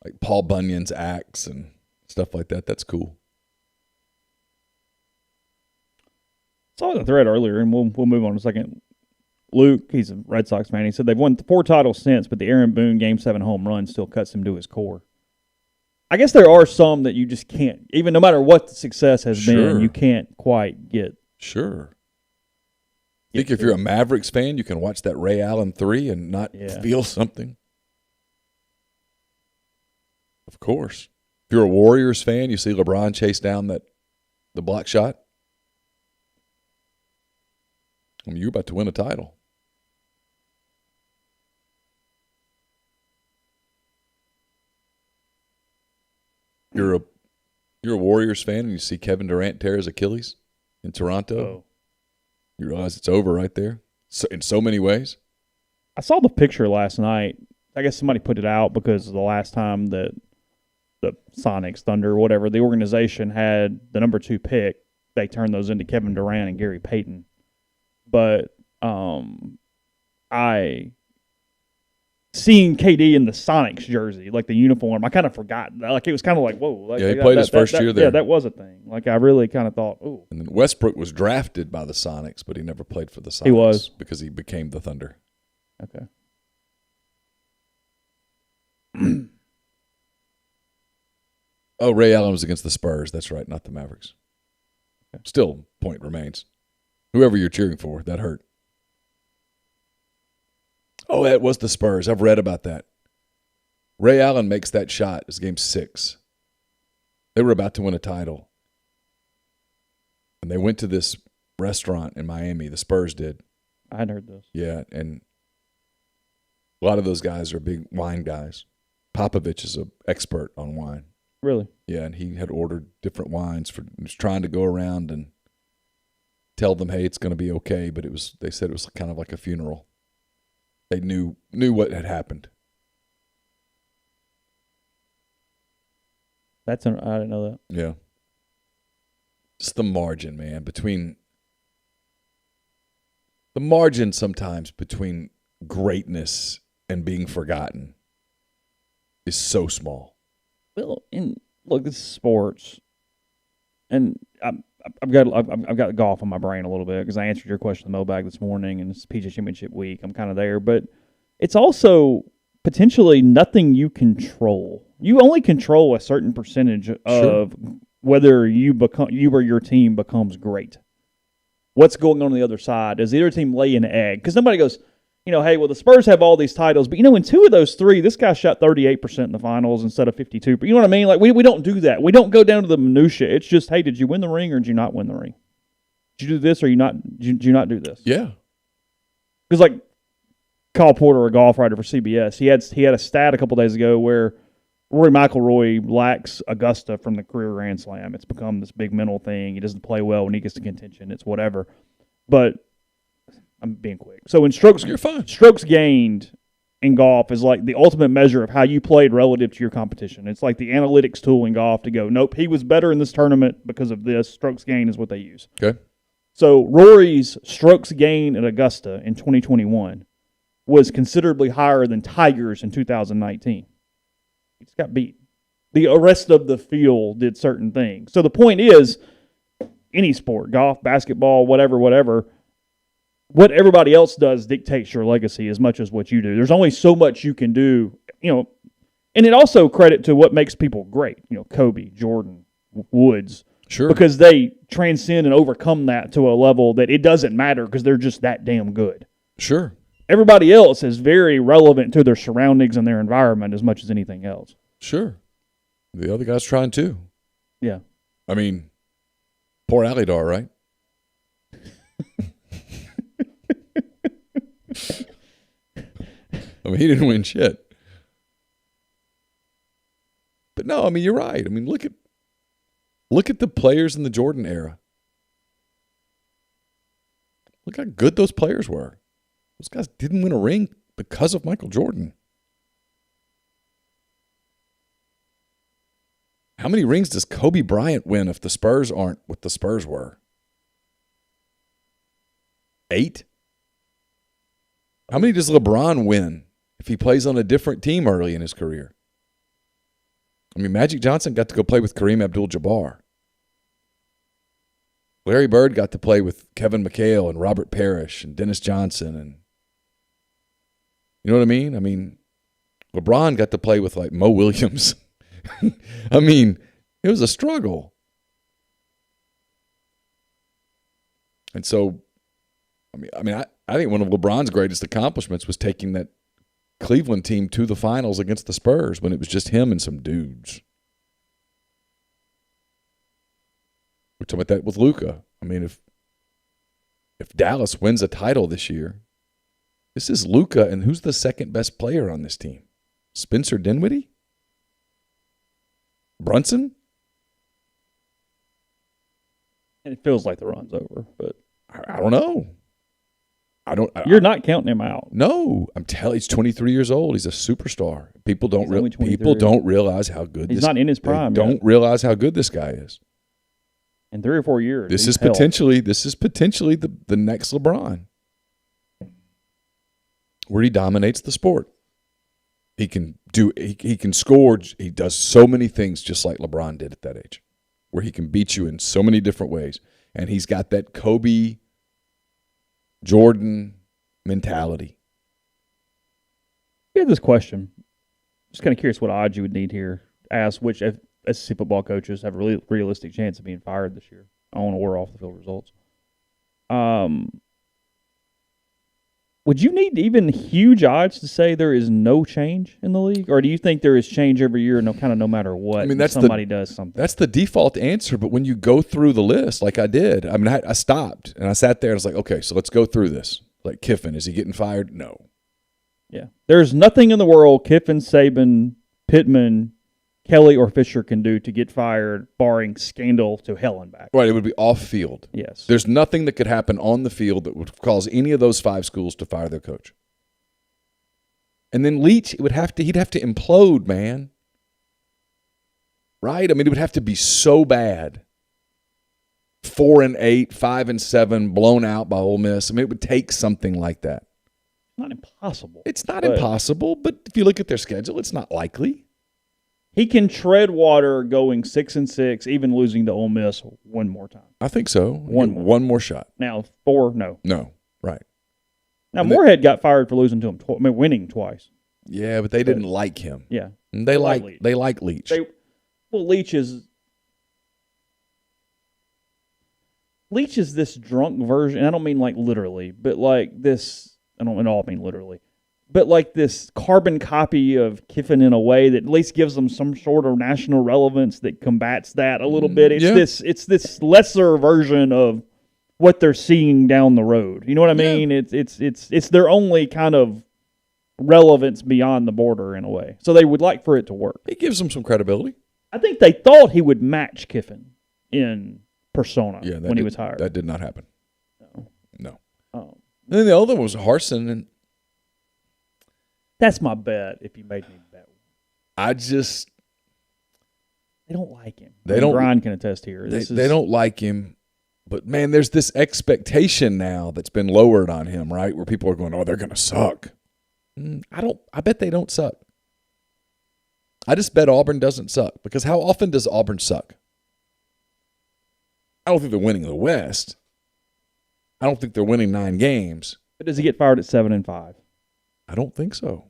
[SPEAKER 2] like Paul Bunyan's acts and stuff like that. That's cool.
[SPEAKER 1] Saw the thread earlier, and we'll move on in a second. Luke, he's a Red Sox fan. He said they've won 4 titles since, but the Aaron Boone Game 7 home run still cuts him to his core. I guess there are some that you just can't, even no matter what the success has been, you can't quite get.
[SPEAKER 2] Sure. I think if you're a Mavericks fan, you can watch that Ray Allen 3 and not feel something. Of course. If you're a Warriors fan, you see LeBron chase down the block shot. I mean, you're about to win a title. You're a Warriors fan and you see Kevin Durant tear his Achilles in Toronto.
[SPEAKER 1] Oh.
[SPEAKER 2] You realize it's over right there in so many ways.
[SPEAKER 1] I saw the picture last night. I guess somebody put it out because of the last time that the Sonics, Thunder, whatever, the organization had the number 2 pick. They turned those into Kevin Durant and Gary Payton. But seeing KD in the Sonics jersey, like the uniform, I kind of forgot. Like, it was kind of like, whoa. Like,
[SPEAKER 2] he played his first year there.
[SPEAKER 1] Yeah, that was a thing. Like, I really kind of thought, ooh.
[SPEAKER 2] And then Westbrook was drafted by the Sonics, but he never played for the Sonics.
[SPEAKER 1] He was.
[SPEAKER 2] Because he became the Thunder.
[SPEAKER 1] Okay.
[SPEAKER 2] Oh, Ray Allen was against the Spurs. That's right, not the Mavericks. Okay. Still, point remains. Whoever you're cheering for, that hurt. Oh, that was the Spurs. I've read about that. Ray Allen makes that shot. It was game 6. They were about to win a title. And they went to this restaurant in Miami. The Spurs did.
[SPEAKER 1] I hadn't heard this.
[SPEAKER 2] Yeah, and a lot of those guys are big wine guys. Popovich is an expert on wine.
[SPEAKER 1] Really?
[SPEAKER 2] Yeah, and he had ordered different wines. He was trying to go around and tell them, hey, it's going to be okay, but they said it was kind of like a funeral. They knew what had happened.
[SPEAKER 1] I didn't know that.
[SPEAKER 2] Yeah. Just the margin, man, the margin sometimes between greatness and being forgotten is so small.
[SPEAKER 1] Well, look, this is sports, and I've got golf on my brain a little bit because I answered your question in the mailbag this morning, and it's PGA Championship week. I'm kind of there, but it's also potentially nothing you control. You only control a certain percentage of whether you or your team becomes great. What's going on the other side? Does the other team lay an egg? Because nobody goes, hey, well, the Spurs have all these titles, but, in 2 of those 3, this guy shot 38% in the finals instead of 52%. But you know what I mean? Like, we don't do that. We don't go down to the minutia. It's just, hey, did you win the ring or did you not win the ring? Did you do this or did you not do this?
[SPEAKER 2] Yeah.
[SPEAKER 1] Because, like, Kyle Porter, a golf writer for CBS, he had a stat a couple days ago where Rory McIlroy lacks Augusta from the career Grand Slam. It's become this big mental thing. He doesn't play well when he gets to contention. It's whatever. But I'm being quick. So in strokes gained in golf is like the ultimate measure of how you played relative to your competition. It's like the analytics tool in golf to go, nope, he was better in this tournament because of this. Strokes gained is what they use.
[SPEAKER 2] Okay.
[SPEAKER 1] So Rory's strokes gained at Augusta in 2021 was considerably higher than Tiger's in 2019. He just got beat. The rest of the field did certain things. So the point is, any sport, golf, basketball, whatever, what everybody else does dictates your legacy as much as what you do. There's only so much you can do, and it also credit to what makes people great. Kobe, Jordan, Woods.
[SPEAKER 2] Sure.
[SPEAKER 1] Because they transcend and overcome that to a level that it doesn't matter because they're just that damn good.
[SPEAKER 2] Sure.
[SPEAKER 1] Everybody else is very relevant to their surroundings and their environment as much as anything else.
[SPEAKER 2] Sure. The other guy's trying too.
[SPEAKER 1] Yeah.
[SPEAKER 2] I mean, poor Alidar, right? I mean, he didn't win shit. But no, I mean, you're right. I mean, look at the players in the Jordan era. Look how good those players were. Those guys didn't win a ring because of Michael Jordan. How many rings does Kobe Bryant win if the Spurs aren't what the Spurs were? 8? How many does LeBron win if he plays on a different team early in his career? I mean, Magic Johnson got to go play with Kareem Abdul-Jabbar. Larry Bird got to play with Kevin McHale and Robert Parrish and Dennis Johnson. And you know what I mean? I mean, LeBron got to play with like Mo Williams. I mean, it was a struggle. And so, I think one of LeBron's greatest accomplishments was taking that Cleveland team to the finals against the Spurs when it was just him and some dudes. We're talking about that with Luka. I mean, if Dallas wins a title this year, this is Luka, and who's the second best player on this team? Spencer Dinwiddie? Brunson?
[SPEAKER 1] And it feels like the run's over, but
[SPEAKER 2] I don't know.
[SPEAKER 1] You're not counting him out.
[SPEAKER 2] No, I'm telling you, he's 23 years old. He's a superstar. People don't realize how good
[SPEAKER 1] he's not in his prime.
[SPEAKER 2] Don't realize how good this guy is.
[SPEAKER 1] In 3 or 4 years,
[SPEAKER 2] this is potentially the next LeBron, where he dominates the sport. He can score. He does so many things just like LeBron did at that age, where he can beat you in so many different ways, and he's got that Kobe, Jordan mentality.
[SPEAKER 1] We have this question. Just kind of curious what odds you would need here. Ask which SEC football coaches have a really realistic chance of being fired this year. I want to war off the field results. Would you need even huge odds to say there is no change in the league? Or do you think there is change every year, no matter what? I mean, somebody does something.
[SPEAKER 2] That's the default answer. But when you go through the list, like I did, I mean, I stopped and I sat there and I was like, okay, so let's go through this. Like Kiffin, is he getting fired? No.
[SPEAKER 1] Yeah. There's nothing in the world Kiffin, Saban, Pittman, Kelly, or Fisher can do to get fired, barring scandal to hell and back.
[SPEAKER 2] Right, it would be off field.
[SPEAKER 1] Yes.
[SPEAKER 2] There's nothing that could happen on the field that would cause any of those 5 schools to fire their coach. And then Leach, he'd have to implode, man. Right? I mean, it would have to be so bad. 4-8, 5-7, blown out by Ole Miss. I mean, it would take something like that.
[SPEAKER 1] Not impossible.
[SPEAKER 2] It's not impossible, but if you look at their schedule, it's not likely.
[SPEAKER 1] He can tread water going 6-6, even losing to Ole Miss one more time.
[SPEAKER 2] I think so. One more shot.
[SPEAKER 1] Now 4, no.
[SPEAKER 2] No, right.
[SPEAKER 1] Now Moorhead got fired for losing to him, winning twice.
[SPEAKER 2] Yeah, but they didn't like him.
[SPEAKER 1] Yeah,
[SPEAKER 2] and they like Leach.
[SPEAKER 1] Leach is this drunk version. I don't mean like literally, but like this. I don't at all mean literally. But like this carbon copy of Kiffin in a way that at least gives them some sort of national relevance that combats that a little bit. It's this lesser version of what they're seeing down the road. You know what I mean? It's their only kind of relevance beyond the border in a way. So they would like for it to work.
[SPEAKER 2] It gives them some credibility.
[SPEAKER 1] I think they thought he would match Kiffin in persona when he was hired.
[SPEAKER 2] That did not happen. No. And then the other one was Harsin, and
[SPEAKER 1] that's my bet if you made me bet. They don't like him. Brian can attest here.
[SPEAKER 2] They don't like him. But, man, there's this expectation now that's been lowered on him, right, where people are going, oh, they're going to suck. I bet they don't suck. I just bet Auburn doesn't suck, because how often does Auburn suck? I don't think they're winning the West. I don't think they're winning 9 games.
[SPEAKER 1] But does he get fired at 7-5?
[SPEAKER 2] I don't think so.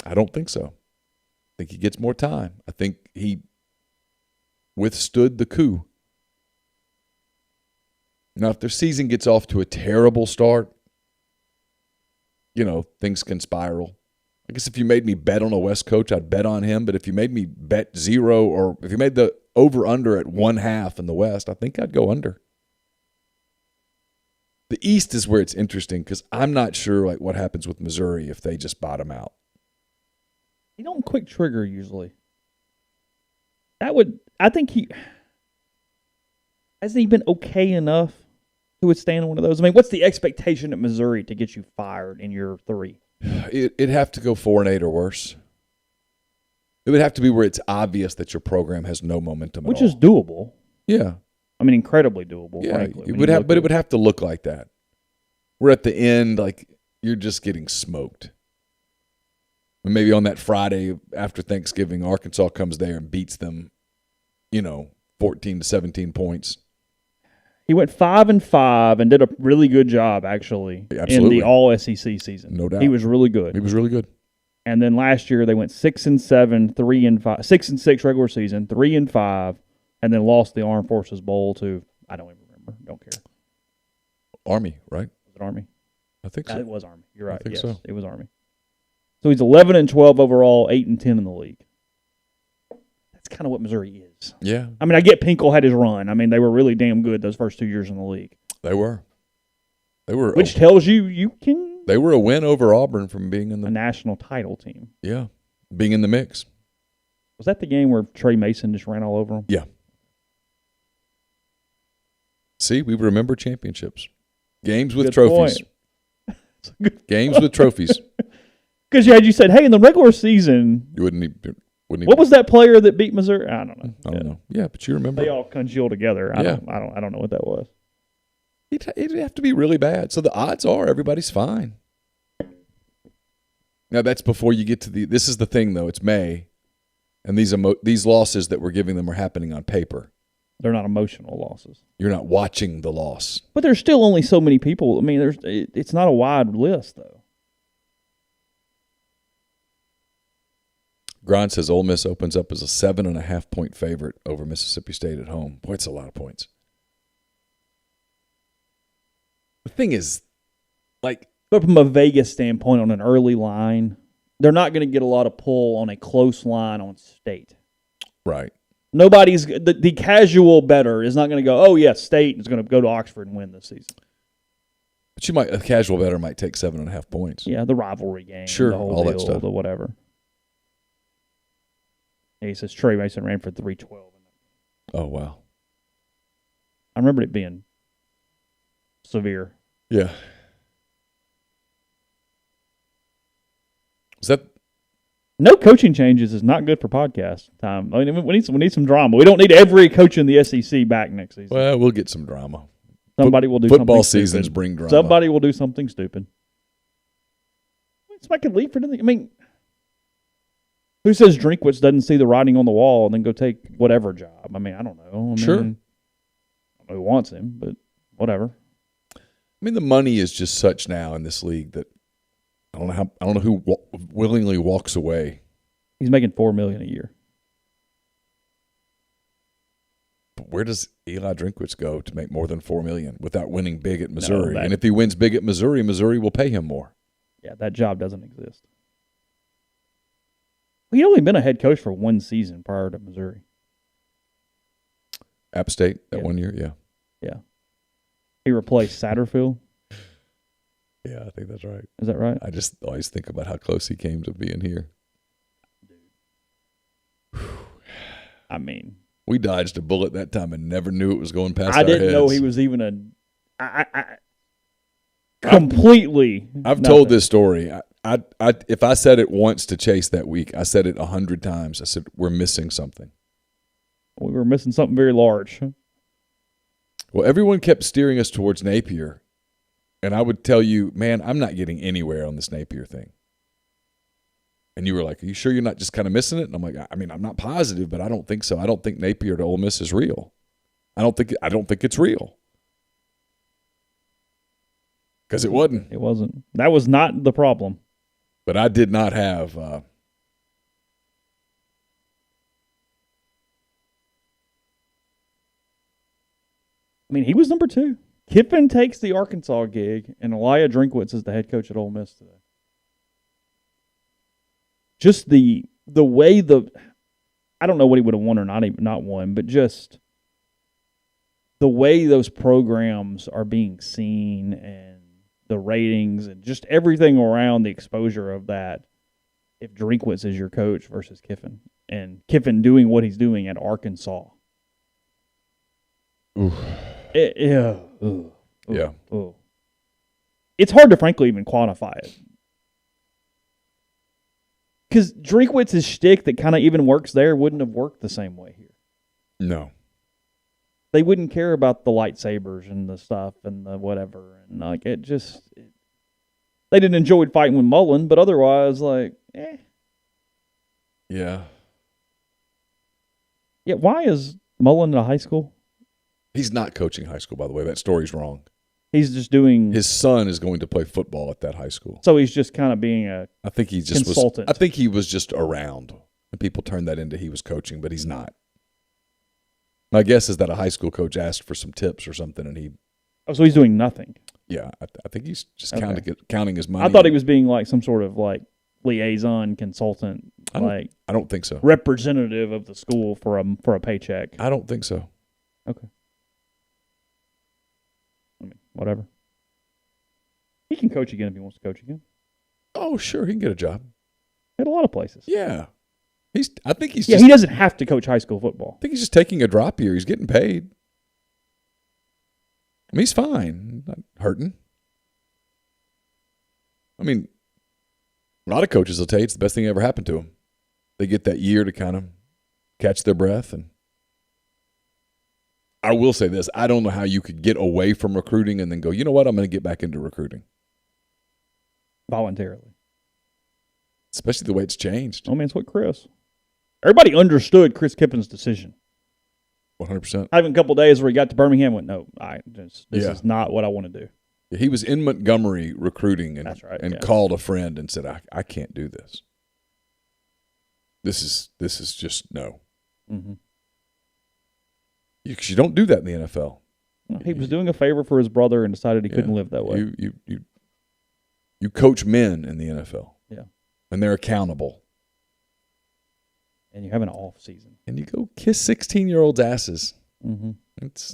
[SPEAKER 2] I think he gets more time. I think he withstood the coup. Now, if their season gets off to a terrible start, things can spiral. I guess if you made me bet on a West coach, I'd bet on him. But if you made me bet 0, or if you made the over-under at 1/2 in the West, I think I'd go under. The East is where it's interesting, because I'm not sure what happens with Missouri if they just bottom out.
[SPEAKER 1] He don't quick trigger usually. Hasn't he been okay enough to withstand one of those? I mean, what's the expectation at Missouri to get you fired in your 3?
[SPEAKER 2] It'd have to go 4-8 or worse. It would have to be where it's obvious that your program has no momentum at all.
[SPEAKER 1] Which is doable.
[SPEAKER 2] Yeah.
[SPEAKER 1] I mean, incredibly doable,
[SPEAKER 2] Yeah,
[SPEAKER 1] frankly.
[SPEAKER 2] it would have to look like that. We're at the end, like you're just getting smoked. And maybe on that Friday after Thanksgiving, Arkansas comes there and beats them, 14 to 17 points.
[SPEAKER 1] He went 5-5 and did a really good job, actually, in the All-SEC season.
[SPEAKER 2] No doubt.
[SPEAKER 1] He was really good.
[SPEAKER 2] He was really good.
[SPEAKER 1] And then last year they went 6-7, 3-5, 6-6 regular season, 3-5, and then lost the Armed Forces Bowl to, I don't even remember. Don't care.
[SPEAKER 2] Army, right?
[SPEAKER 1] Was it Army?
[SPEAKER 2] I think so.
[SPEAKER 1] It was Army. You're right.
[SPEAKER 2] I think
[SPEAKER 1] yes,
[SPEAKER 2] so.
[SPEAKER 1] It was Army. So he's 11-12 overall, 8-10 in the league. That's kind of what Missouri is.
[SPEAKER 2] Yeah.
[SPEAKER 1] I mean, I get Pinkel had his run. I mean, they were really damn good those first 2 years in the league.
[SPEAKER 2] They were.
[SPEAKER 1] Which tells you can.
[SPEAKER 2] They were a win over Auburn from being in
[SPEAKER 1] a national title team.
[SPEAKER 2] Yeah, being in the mix.
[SPEAKER 1] Was that the game where Trey Mason just ran all over them?
[SPEAKER 2] Yeah. See, we remember championships. Games with trophies. Games with trophies.
[SPEAKER 1] Because you said, hey, in the regular season,
[SPEAKER 2] you wouldn't even.
[SPEAKER 1] What was that player that beat Missouri? I don't know.
[SPEAKER 2] I don't know. Yeah, but you remember.
[SPEAKER 1] They all congeal together. I don't know what that was.
[SPEAKER 2] It'd have to be really bad. So the odds are everybody's fine. Now that's before you get to the. This is the thing though. It's May, and these losses that we're giving them are happening on paper.
[SPEAKER 1] They're not emotional losses.
[SPEAKER 2] You're not watching the loss.
[SPEAKER 1] But there's still only so many people. I mean, it's not a wide list though.
[SPEAKER 2] Grind says Ole Miss opens up as a 7.5-point favorite over Mississippi State at home. Boy, it's a lot of points. The thing is, but
[SPEAKER 1] from a Vegas standpoint on an early line, they're not going to get a lot of pull on a close line on State.
[SPEAKER 2] Right.
[SPEAKER 1] Nobody's the casual bettor is not going to go, oh, yeah, State is going to go to Oxford and win this season.
[SPEAKER 2] But a casual bettor might take 7.5 points.
[SPEAKER 1] Yeah, the rivalry game.
[SPEAKER 2] Sure,
[SPEAKER 1] the whole
[SPEAKER 2] all
[SPEAKER 1] deal,
[SPEAKER 2] that stuff.
[SPEAKER 1] The whatever. Yeah, he says Trey Mason ran for 312.
[SPEAKER 2] Oh, wow.
[SPEAKER 1] I remember it being severe.
[SPEAKER 2] Yeah. Is that
[SPEAKER 1] no coaching changes is not good for podcast time. I mean, we need some drama. We don't need every coach in the SEC back next season.
[SPEAKER 2] Well, we'll get some drama.
[SPEAKER 1] Somebody will do
[SPEAKER 2] football
[SPEAKER 1] something
[SPEAKER 2] seasons
[SPEAKER 1] stupid.
[SPEAKER 2] bring drama.
[SPEAKER 1] Somebody will do something stupid. Somebody could leave for nothing. I mean, who says Drinkwitz doesn't see the writing on the wall and then go take whatever job? I mean, I don't know.
[SPEAKER 2] Sure.
[SPEAKER 1] I don't know who wants him, but whatever.
[SPEAKER 2] I mean, the money is just such now in this league that I don't know who willingly walks away.
[SPEAKER 1] He's making $4 million a year.
[SPEAKER 2] But where does Eli Drinkwitz go to make more than $4 million without winning big at Missouri?
[SPEAKER 1] No,
[SPEAKER 2] and if he wins big at Missouri, Missouri will pay him more.
[SPEAKER 1] Yeah, that job doesn't exist. He'd only been a head coach for one season prior to Missouri.
[SPEAKER 2] App State that 1 year, yeah.
[SPEAKER 1] Yeah. He replaced Satterfield.
[SPEAKER 2] Yeah, I think that's right.
[SPEAKER 1] Is that right?
[SPEAKER 2] I just always think about how close he came to being here.
[SPEAKER 1] I mean,
[SPEAKER 2] we dodged a bullet that time and never knew it was going past our
[SPEAKER 1] heads. I didn't know he was even completely.
[SPEAKER 2] I've told this story. If I said it once to Chase that week, I said it 100 times. I said, we're missing something.
[SPEAKER 1] We were missing something very large.
[SPEAKER 2] Well, everyone kept steering us towards Napier. And I would tell you, man, I'm not getting anywhere on this Napier thing. And you were like, are you sure you're not just kind of missing it? And I'm like, I mean, I'm not positive, but I don't think so. I don't think Napier to Ole Miss is real. I don't think it's real. Because it wasn't.
[SPEAKER 1] It wasn't. That was not the problem.
[SPEAKER 2] But I did not have I
[SPEAKER 1] mean, he was number 2. Kiffin takes the Arkansas gig, and Elijah Drinkwitz is the head coach at Ole Miss today. Just the way I don't know what he would have won or not won, but just the way those programs are being seen and the ratings and just everything around the exposure of that. If Drinkwitz is your coach versus Kiffin, and Kiffin doing what he's doing at Arkansas.
[SPEAKER 2] Oof.
[SPEAKER 1] Yeah. It's hard to frankly even quantify it. Because Drinkwitz's shtick that kind of even works there wouldn't have worked the same way here.
[SPEAKER 2] No.
[SPEAKER 1] They wouldn't care about the lightsabers and the stuff and the whatever. And like they didn't enjoy fighting with Mullen, but otherwise, like,
[SPEAKER 2] Yeah.
[SPEAKER 1] Yeah, why is Mullen in a high school?
[SPEAKER 2] He's not coaching high school, by the way. That story's wrong.
[SPEAKER 1] He's just doing...
[SPEAKER 2] His son is going to play football at that high school.
[SPEAKER 1] So he's just kind of being a
[SPEAKER 2] I think he just
[SPEAKER 1] consultant.
[SPEAKER 2] I think he was just around. And people turned that into he was coaching, but he's not. My guess is that a high school coach asked for some tips or something, and he...
[SPEAKER 1] Oh, so he's doing nothing.
[SPEAKER 2] Yeah, I think he's just counting his money.
[SPEAKER 1] I thought he was being like some sort of like liaison consultant,
[SPEAKER 2] I don't think so.
[SPEAKER 1] Representative of the school for a paycheck.
[SPEAKER 2] I don't think so.
[SPEAKER 1] Okay. I mean, whatever. He can coach again if he wants to coach again.
[SPEAKER 2] Oh, sure, he can get a job
[SPEAKER 1] At a lot of places.
[SPEAKER 2] Yeah, I think he's.
[SPEAKER 1] Yeah, he doesn't have to coach high school football.
[SPEAKER 2] I think he's just taking a drop year. He's getting paid. I mean, he's fine. Not hurting. I mean, a lot of coaches will tell you it's the best thing that ever happened to them. They get that year to kind of catch their breath. And I will say this. I don't know how you could get away from recruiting and then go, you know what, I'm going to get back into recruiting.
[SPEAKER 1] Voluntarily.
[SPEAKER 2] Especially the way it's changed.
[SPEAKER 1] I mean, it's what Chris. Everybody understood Chris Kippen's decision.
[SPEAKER 2] 100%.
[SPEAKER 1] Having a couple of days where he got to Birmingham and went, no, this is not what I want to do.
[SPEAKER 2] He was in Montgomery recruiting and,
[SPEAKER 1] That's right,
[SPEAKER 2] and called a friend and said, I can't do this. This is just no.
[SPEAKER 1] Mm-hmm.
[SPEAKER 2] You don't do that in the NFL.
[SPEAKER 1] Well, he was doing a favor for his brother and decided he couldn't live that way.
[SPEAKER 2] You coach men in the NFL.
[SPEAKER 1] Yeah.
[SPEAKER 2] And they're accountable.
[SPEAKER 1] And you have an off season.
[SPEAKER 2] And you go kiss 16-year-olds' asses.
[SPEAKER 1] Mm-hmm.
[SPEAKER 2] It's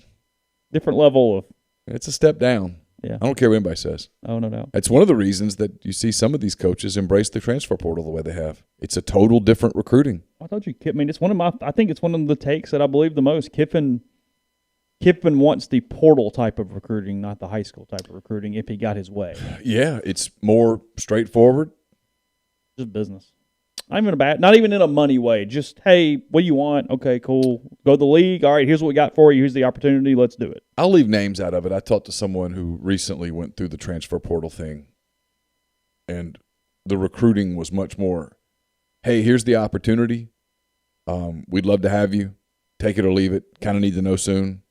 [SPEAKER 1] different level of.
[SPEAKER 2] It's a step down.
[SPEAKER 1] Yeah.
[SPEAKER 2] I don't care what anybody says.
[SPEAKER 1] Oh, no doubt.
[SPEAKER 2] It's one of the reasons that you see some of these coaches embrace the transfer portal the way they have. It's a total different recruiting.
[SPEAKER 1] I told you, it's one of I think it's one of the takes that I believe the most. Kiffin wants the portal type of recruiting, not the high school type of recruiting, if he got his way.
[SPEAKER 2] Yeah, it's more straightforward.
[SPEAKER 1] Just business. Not even in a money way. Just, hey, what do you want? Okay, cool. Go to the league. All right, here's what we got for you. Here's the opportunity. Let's do it.
[SPEAKER 2] I'll leave names out of it. I talked to someone who recently went through the transfer portal thing, and the recruiting was much more, hey, here's the opportunity. We'd love to have you. Take it or leave it. Kind of need to know soon.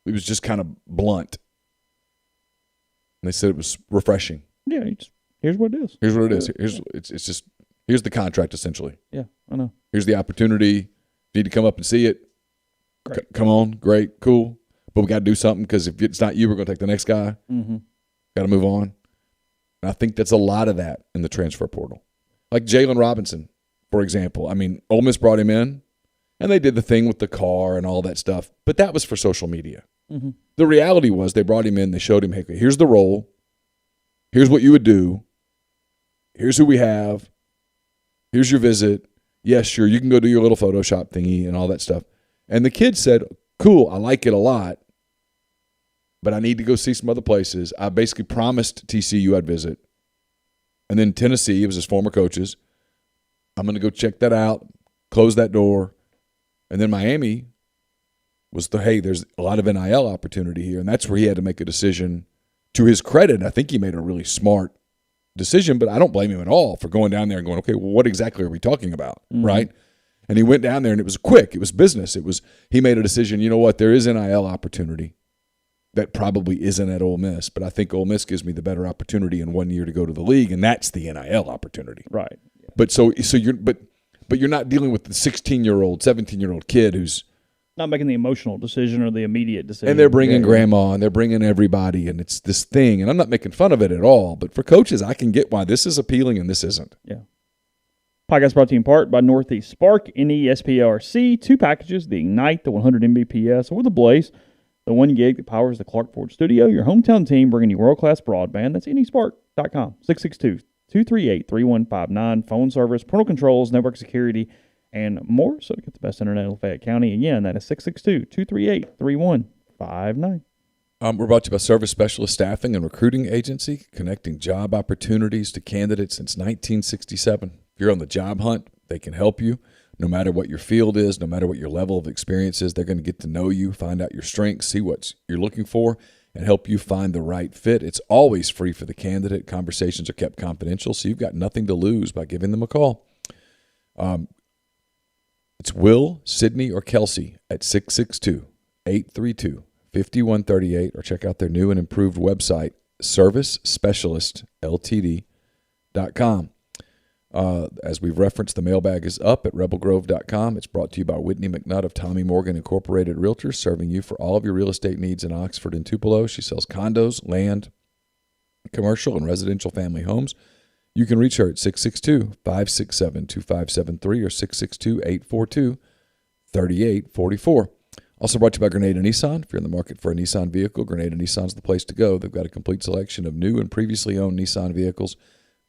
[SPEAKER 2] It was just kind of blunt. And they said it was refreshing.
[SPEAKER 1] Yeah, here's what it is.
[SPEAKER 2] Here's what it is. Here's the contract, essentially.
[SPEAKER 1] Yeah, I know.
[SPEAKER 2] Here's the opportunity. You need to come up and see it. Come on. Great. Cool. But we got to do something because if it's not you, we're going to take the next guy.
[SPEAKER 1] Mm-hmm.
[SPEAKER 2] Got to move on. And I think that's a lot of that in the transfer portal. Like Jalen Robinson, for example. I mean, Ole Miss brought him in, and they did the thing with the car and all that stuff. But that was for social media.
[SPEAKER 1] Mm-hmm.
[SPEAKER 2] The reality was they brought him in. They showed him, hey, here's the role. Here's what you would do. Here's who we have. Here's your visit. Yes, sure, you can go do your little Photoshop thingy and all that stuff. And the kid said, cool, I like it a lot, but I need to go see some other places. I basically promised TCU I'd visit. And then Tennessee, it was his former coaches. I'm going to go check that out, close that door. And then Miami was there's a lot of NIL opportunity here. And that's where he had to make a decision. To his credit, I think he made a really smart decision, but I don't blame him at all for going down there and going, okay, well, what exactly are we talking about, right? And he went down there, and it was quick. It was business. He made a decision, you know what, there is NIL opportunity that probably isn't at Ole Miss, but I think Ole Miss gives me the better opportunity in 1 year to go to the league, and that's the NIL opportunity.
[SPEAKER 1] Right. Yeah.
[SPEAKER 2] But you're not dealing with the 16-year-old, 17-year-old kid who's
[SPEAKER 1] not making the emotional decision or the immediate decision.
[SPEAKER 2] And they're bringing grandma and they're bringing everybody, and it's this thing. And I'm not making fun of it at all, but for coaches, I can get why this is appealing and this isn't.
[SPEAKER 1] Yeah. Podcast brought to you in part by Northeast Spark, NESPRC, 2 packages, the Ignite, the 100 Mbps, or the Blaze, the 1 gig that powers the Clark Ford Studio, your hometown team bringing you world-class broadband. That's nespark.com, 662-238-3159, phone service, parental controls, network security, and more, so to get the best internet in Lafayette County. Again, that is 662-238-3159.
[SPEAKER 2] We're brought to you by Service Specialist Staffing and Recruiting Agency, connecting job opportunities to candidates since 1967. If you're on the job hunt, they can help you. No matter what your field is, no matter what your level of experience is, they're going to get to know you, find out your strengths, see what you're looking for, and help you find the right fit. It's always free for the candidate. Conversations are kept confidential, so you've got nothing to lose by giving them a call. It's Will, Sydney, or Kelsey at 662-832-5138, or check out their new and improved website, servicespecialistltd.com. As we've referenced, the mailbag is up at rebelgrove.com. It's brought to you by Whitney McNutt of Tommy Morgan Incorporated Realtors, serving you for all of your real estate needs in Oxford and Tupelo. She sells condos, land, commercial, and residential family homes. You can reach her at 662-567-2573 or 662-842-3844. Also brought to you by Grenada Nissan. If you're in the market for a Nissan vehicle, Grenada Nissan's the place to go. They've got a complete selection of new and previously owned Nissan vehicles.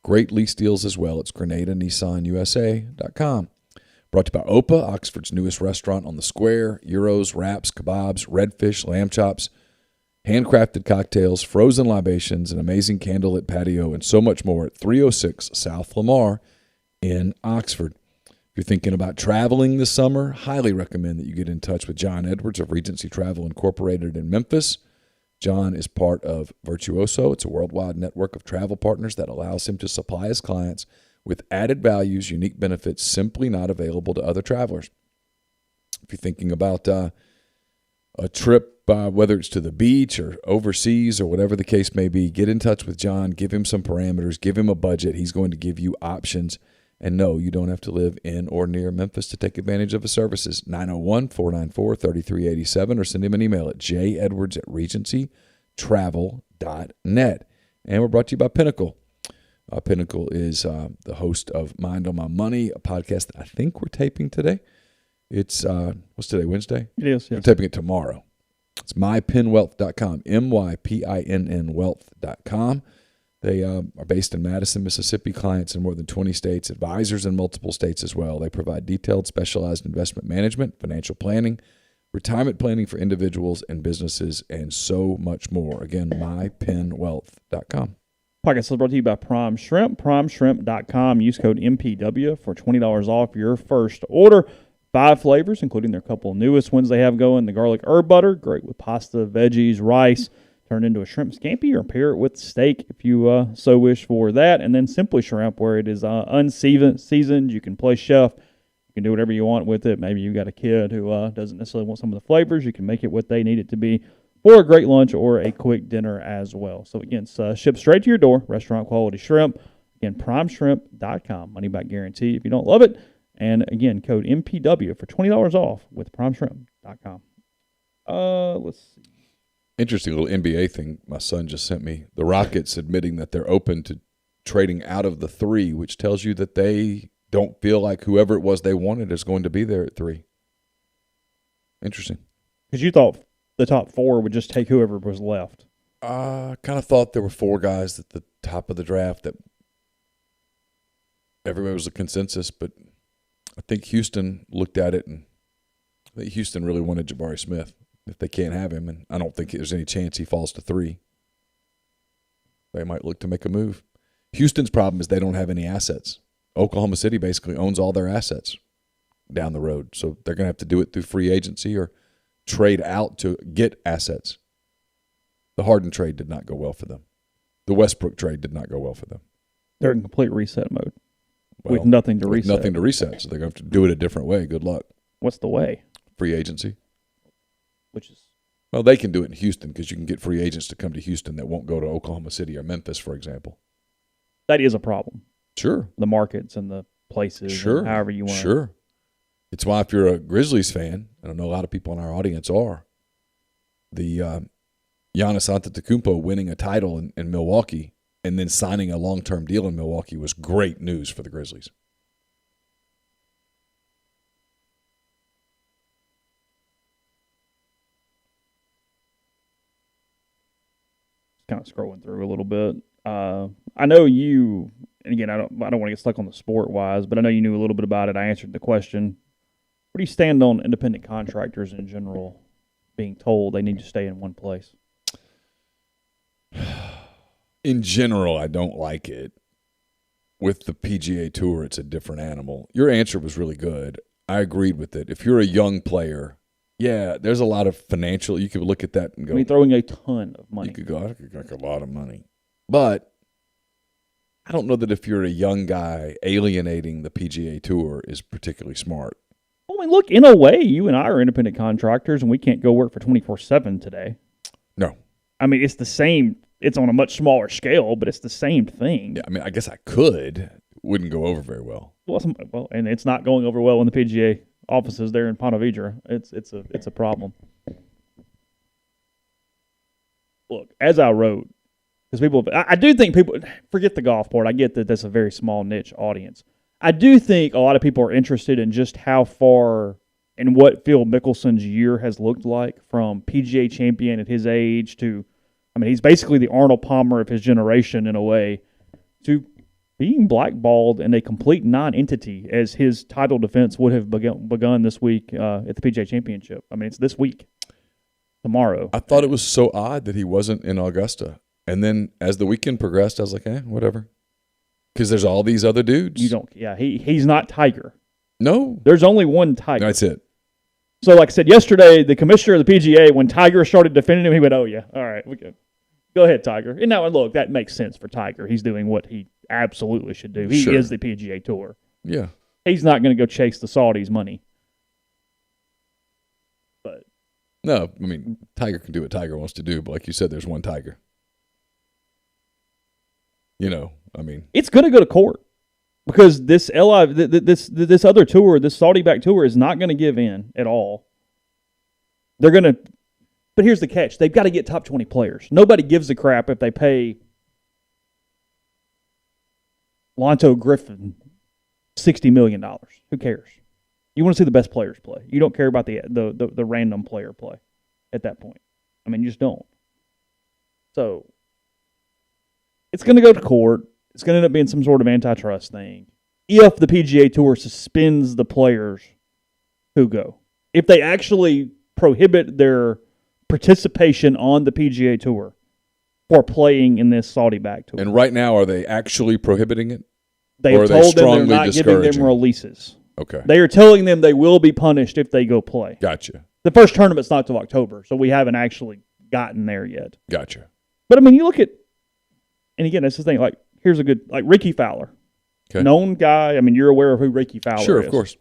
[SPEAKER 2] Great lease deals as well. It's GrenadaNissanUSA.com. Brought to you by Opa, Oxford's newest restaurant on the square. Gyros, wraps, kebabs, redfish, lamb chops, handcrafted cocktails, frozen libations, an amazing candlelit patio, and so much more at 306 South Lamar in Oxford. If you're thinking about traveling this summer, highly recommend that you get in touch with John Edwards of Regency Travel Incorporated in Memphis. John is part of Virtuoso. It's a worldwide network of travel partners that allows him to supply his clients with added values, unique benefits simply not available to other travelers. If you're thinking about a trip, whether it's to the beach or overseas or whatever the case may be, get in touch with John, give him some parameters, give him a budget. He's going to give you options. And no, you don't have to live in or near Memphis to take advantage of his services. 901-494-3387 or send him an email at jedwards@regencytravel.net. And we're brought to you by Pinnacle. Pinnacle is the host of Mind on My Money, a podcast that I think we're taping today. It's, what's today, Wednesday?
[SPEAKER 1] It is, yes.
[SPEAKER 2] We're taping it tomorrow. It's mypinwealth.com, MYPINN wealth.com. They are based in Madison, Mississippi, clients in more than 20 states, advisors in multiple states as well. They provide detailed, specialized investment management, financial planning, retirement planning for individuals and businesses, and so much more. Again, mypinwealth.com.
[SPEAKER 1] Podcast is brought to you by Prime Shrimp, primeshrimp.com. Use code MPW for $20 off your first order. 5 flavors, including their couple newest ones they have going. The garlic herb butter, great with pasta, veggies, rice. Turn into a shrimp scampi or pair it with steak if you so wish for that. And then Simply Shrimp, where it is unseasoned. You can play chef. You can do whatever you want with it. Maybe you got a kid who doesn't necessarily want some of the flavors. You can make it what they need it to be for a great lunch or a quick dinner as well. So again, it's shipped straight to your door, restaurant quality shrimp. Again, primeshrimp.com. Money back guarantee if you don't love it. And again, code MPW for $20 off with primeshrimp.com. Let's see.
[SPEAKER 2] Interesting little NBA thing my son just sent me. The Rockets admitting that they're open to trading out of the 3, which tells you that they don't feel like whoever it was they wanted is going to be there at 3. Interesting.
[SPEAKER 1] Because you thought the top 4 would just take whoever was left.
[SPEAKER 2] I kind of thought there were 4 guys at the top of the draft that everybody was a consensus, but I think Houston looked at it, and I think Houston really wanted Jabari Smith if they can't have him, and I don't think there's any chance he falls to 3. They might look to make a move. Houston's problem is they don't have any assets. Oklahoma City basically owns all their assets down the road, so they're going to have to do it through free agency or trade out to get assets. The Harden trade did not go well for them. The Westbrook trade did not go well for them.
[SPEAKER 1] They're in complete reset mode. With nothing to reset.
[SPEAKER 2] Nothing to reset, so they're going to have to do it a different way. Good luck.
[SPEAKER 1] What's the way?
[SPEAKER 2] Free agency.
[SPEAKER 1] Which is?
[SPEAKER 2] Well, they can do it in Houston because you can get free agents to come to Houston that won't go to Oklahoma City or Memphis, for example.
[SPEAKER 1] That is a problem.
[SPEAKER 2] Sure.
[SPEAKER 1] The markets and the places.
[SPEAKER 2] Sure.
[SPEAKER 1] And however you want.
[SPEAKER 2] Sure. It's why if you're a Grizzlies fan, and I know a lot of people in our audience are, the Giannis Antetokounmpo winning a title in Milwaukee and then signing a long-term deal in Milwaukee was great news for the Grizzlies.
[SPEAKER 1] Kind of scrolling through a little bit. I know you, and again, I don't want to get stuck on the sport-wise, but I know you knew a little bit about it. I answered the question. Where do you stand on independent contractors in general being told they need to stay in one place?
[SPEAKER 2] In general, I don't like it. With the PGA Tour, it's a different animal. Your answer was really good. I agreed with it. If you're a young player, yeah, there's a lot of financial. You could look at that and go.
[SPEAKER 1] I mean, throwing a ton of money.
[SPEAKER 2] You could go, I could make a lot of money. But I don't know that if you're a young guy, alienating the PGA Tour is particularly smart.
[SPEAKER 1] I mean, look, in a way, you and I are independent contractors, and we can't go work for 24/7 today.
[SPEAKER 2] No.
[SPEAKER 1] I mean, it's the same. It's on a much smaller scale, but it's the same thing.
[SPEAKER 2] Yeah, I mean, I guess I could. Wouldn't go over very well.
[SPEAKER 1] Well, and it's not going over well in the PGA offices there in Ponte Vedra. It's a problem. Look, as I wrote, because I do think people forget the golf part. I get that that's a very small niche audience. I do think a lot of people are interested in just how far and what Phil Mickelson's year has looked like from PGA champion at his age to, I mean, he's basically the Arnold Palmer of his generation in a way, to being blackballed in a complete non-entity as his title defense would have begun this week at the PGA Championship. I mean, it's this week, tomorrow.
[SPEAKER 2] I thought it was so odd that he wasn't in Augusta. And then as the weekend progressed, I was like, whatever. Because there's all these other dudes.
[SPEAKER 1] He's not Tiger.
[SPEAKER 2] No.
[SPEAKER 1] There's only one Tiger.
[SPEAKER 2] That's it.
[SPEAKER 1] So, like I said yesterday, the commissioner of the PGA, when Tiger started defending him, he went, "Oh yeah, all right, we can go ahead, Tiger." And now, look, that makes sense for Tiger. He's doing what he absolutely should do. He is the PGA Tour.
[SPEAKER 2] Yeah,
[SPEAKER 1] he's not going to go chase the Saudis' money. But
[SPEAKER 2] no, I mean, Tiger can do what Tiger wants to do. But like you said, there's one Tiger. I mean, it's
[SPEAKER 1] going to go to court. Because this this other tour, this Saudi-backed tour, is not going to give in at all. They're going to, but here's the catch: they've got to get top 20 players. Nobody gives a crap if they pay Lonto Griffin $60 million. Who cares? You want to see the best players play. You don't care about the random player play at that point. I mean, you just don't. So it's going to go to court. It's going to end up being some sort of antitrust thing. If the PGA Tour suspends the players who go. If they actually prohibit their participation on the PGA Tour for playing in this Saudi-backed tour.
[SPEAKER 2] And right now, are they actually prohibiting it?
[SPEAKER 1] They have told them they're not giving them releases.
[SPEAKER 2] Okay.
[SPEAKER 1] They are telling them they will be punished if they go play.
[SPEAKER 2] Gotcha.
[SPEAKER 1] The first tournament's not till October, so we haven't actually gotten there yet.
[SPEAKER 2] Gotcha.
[SPEAKER 1] But, I mean, you look at, and again, that's the thing, like, here's a good, like Ricky Fowler. Okay. Known guy. I mean, you're aware of who Ricky Fowler is.
[SPEAKER 2] Sure, of course.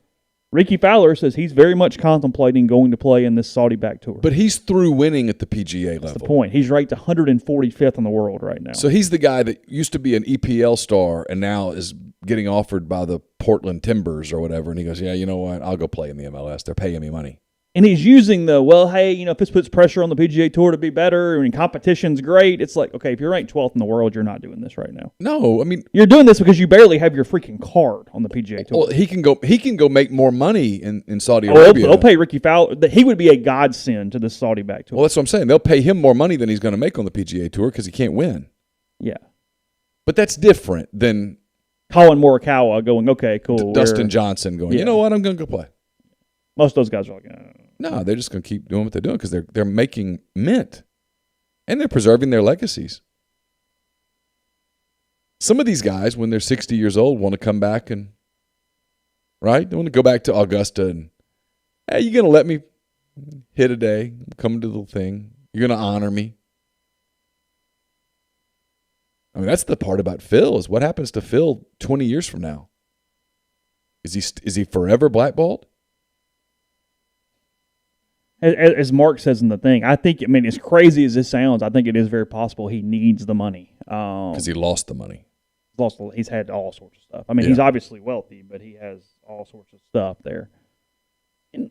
[SPEAKER 1] Ricky Fowler says he's very much contemplating going to play in this Saudi-backed tour.
[SPEAKER 2] But he's through winning at the PGA level.
[SPEAKER 1] That's the point. He's ranked 145th in the world right now.
[SPEAKER 2] So he's the guy that used to be an EPL star and now is getting offered by the Portland Timbers or whatever. And he goes, yeah, you know what? I'll go play in the MLS. They're paying me money.
[SPEAKER 1] And he's using if this puts pressure on the PGA Tour to be better, and competition's great, it's like, okay, if you're ranked 12th in the world, you're not doing this right now.
[SPEAKER 2] No, I mean,
[SPEAKER 1] you're doing this because you barely have your freaking card on the PGA Tour.
[SPEAKER 2] Well, he can go make more money in Saudi Arabia.
[SPEAKER 1] They'll pay Ricky Fowler. He would be a godsend to the Saudi-backed tour.
[SPEAKER 2] Well, that's what I'm saying. They'll pay him more money than he's going to make on the PGA Tour because he can't win.
[SPEAKER 1] Yeah.
[SPEAKER 2] But that's different than
[SPEAKER 1] Colin Morikawa going, okay, cool.
[SPEAKER 2] Dustin Johnson going, you know what, I'm going to go play.
[SPEAKER 1] Most of those guys are like,
[SPEAKER 2] no, they're just going to keep doing what they're doing because they're making mint, and they're preserving their legacies. Some of these guys, when they're 60 years old, want to come back they want to go back to Augusta and, hey, you're going to let me hit a day, come to the thing. You're going to honor me. I mean, that's the part about Phil is what happens to Phil 20 years from now. Is he forever blackballed?
[SPEAKER 1] As Mark says in the thing, I think, as crazy as this sounds, I think it is very possible he needs the money.
[SPEAKER 2] Because he lost the money.
[SPEAKER 1] He's had all sorts of stuff. He's obviously wealthy, but he has all sorts of stuff there. And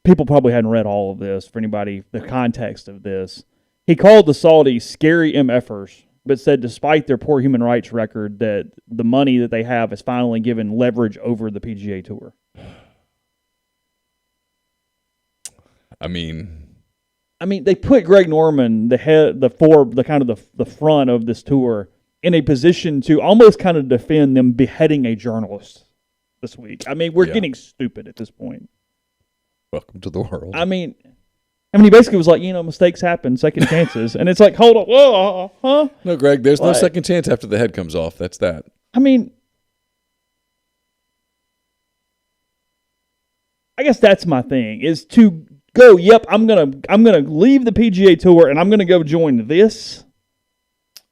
[SPEAKER 1] people probably hadn't read all of this for anybody, the context of this. He called the Saudis scary MFers, but said despite their poor human rights record that the money that they have is finally given leverage over the PGA Tour. They put Greg Norman, the front of this tour, in a position to almost kind of defend them beheading a journalist this week. We're getting stupid at this point.
[SPEAKER 2] Welcome to the world.
[SPEAKER 1] I mean, he basically was like, mistakes happen, second chances. And it's like, hold on, whoa, huh?
[SPEAKER 2] No, Greg, there's no second chance after the head comes off. That's that.
[SPEAKER 1] I mean, I guess that's my thing, is to go, yep, I'm gonna leave the PGA Tour and I'm gonna go join this.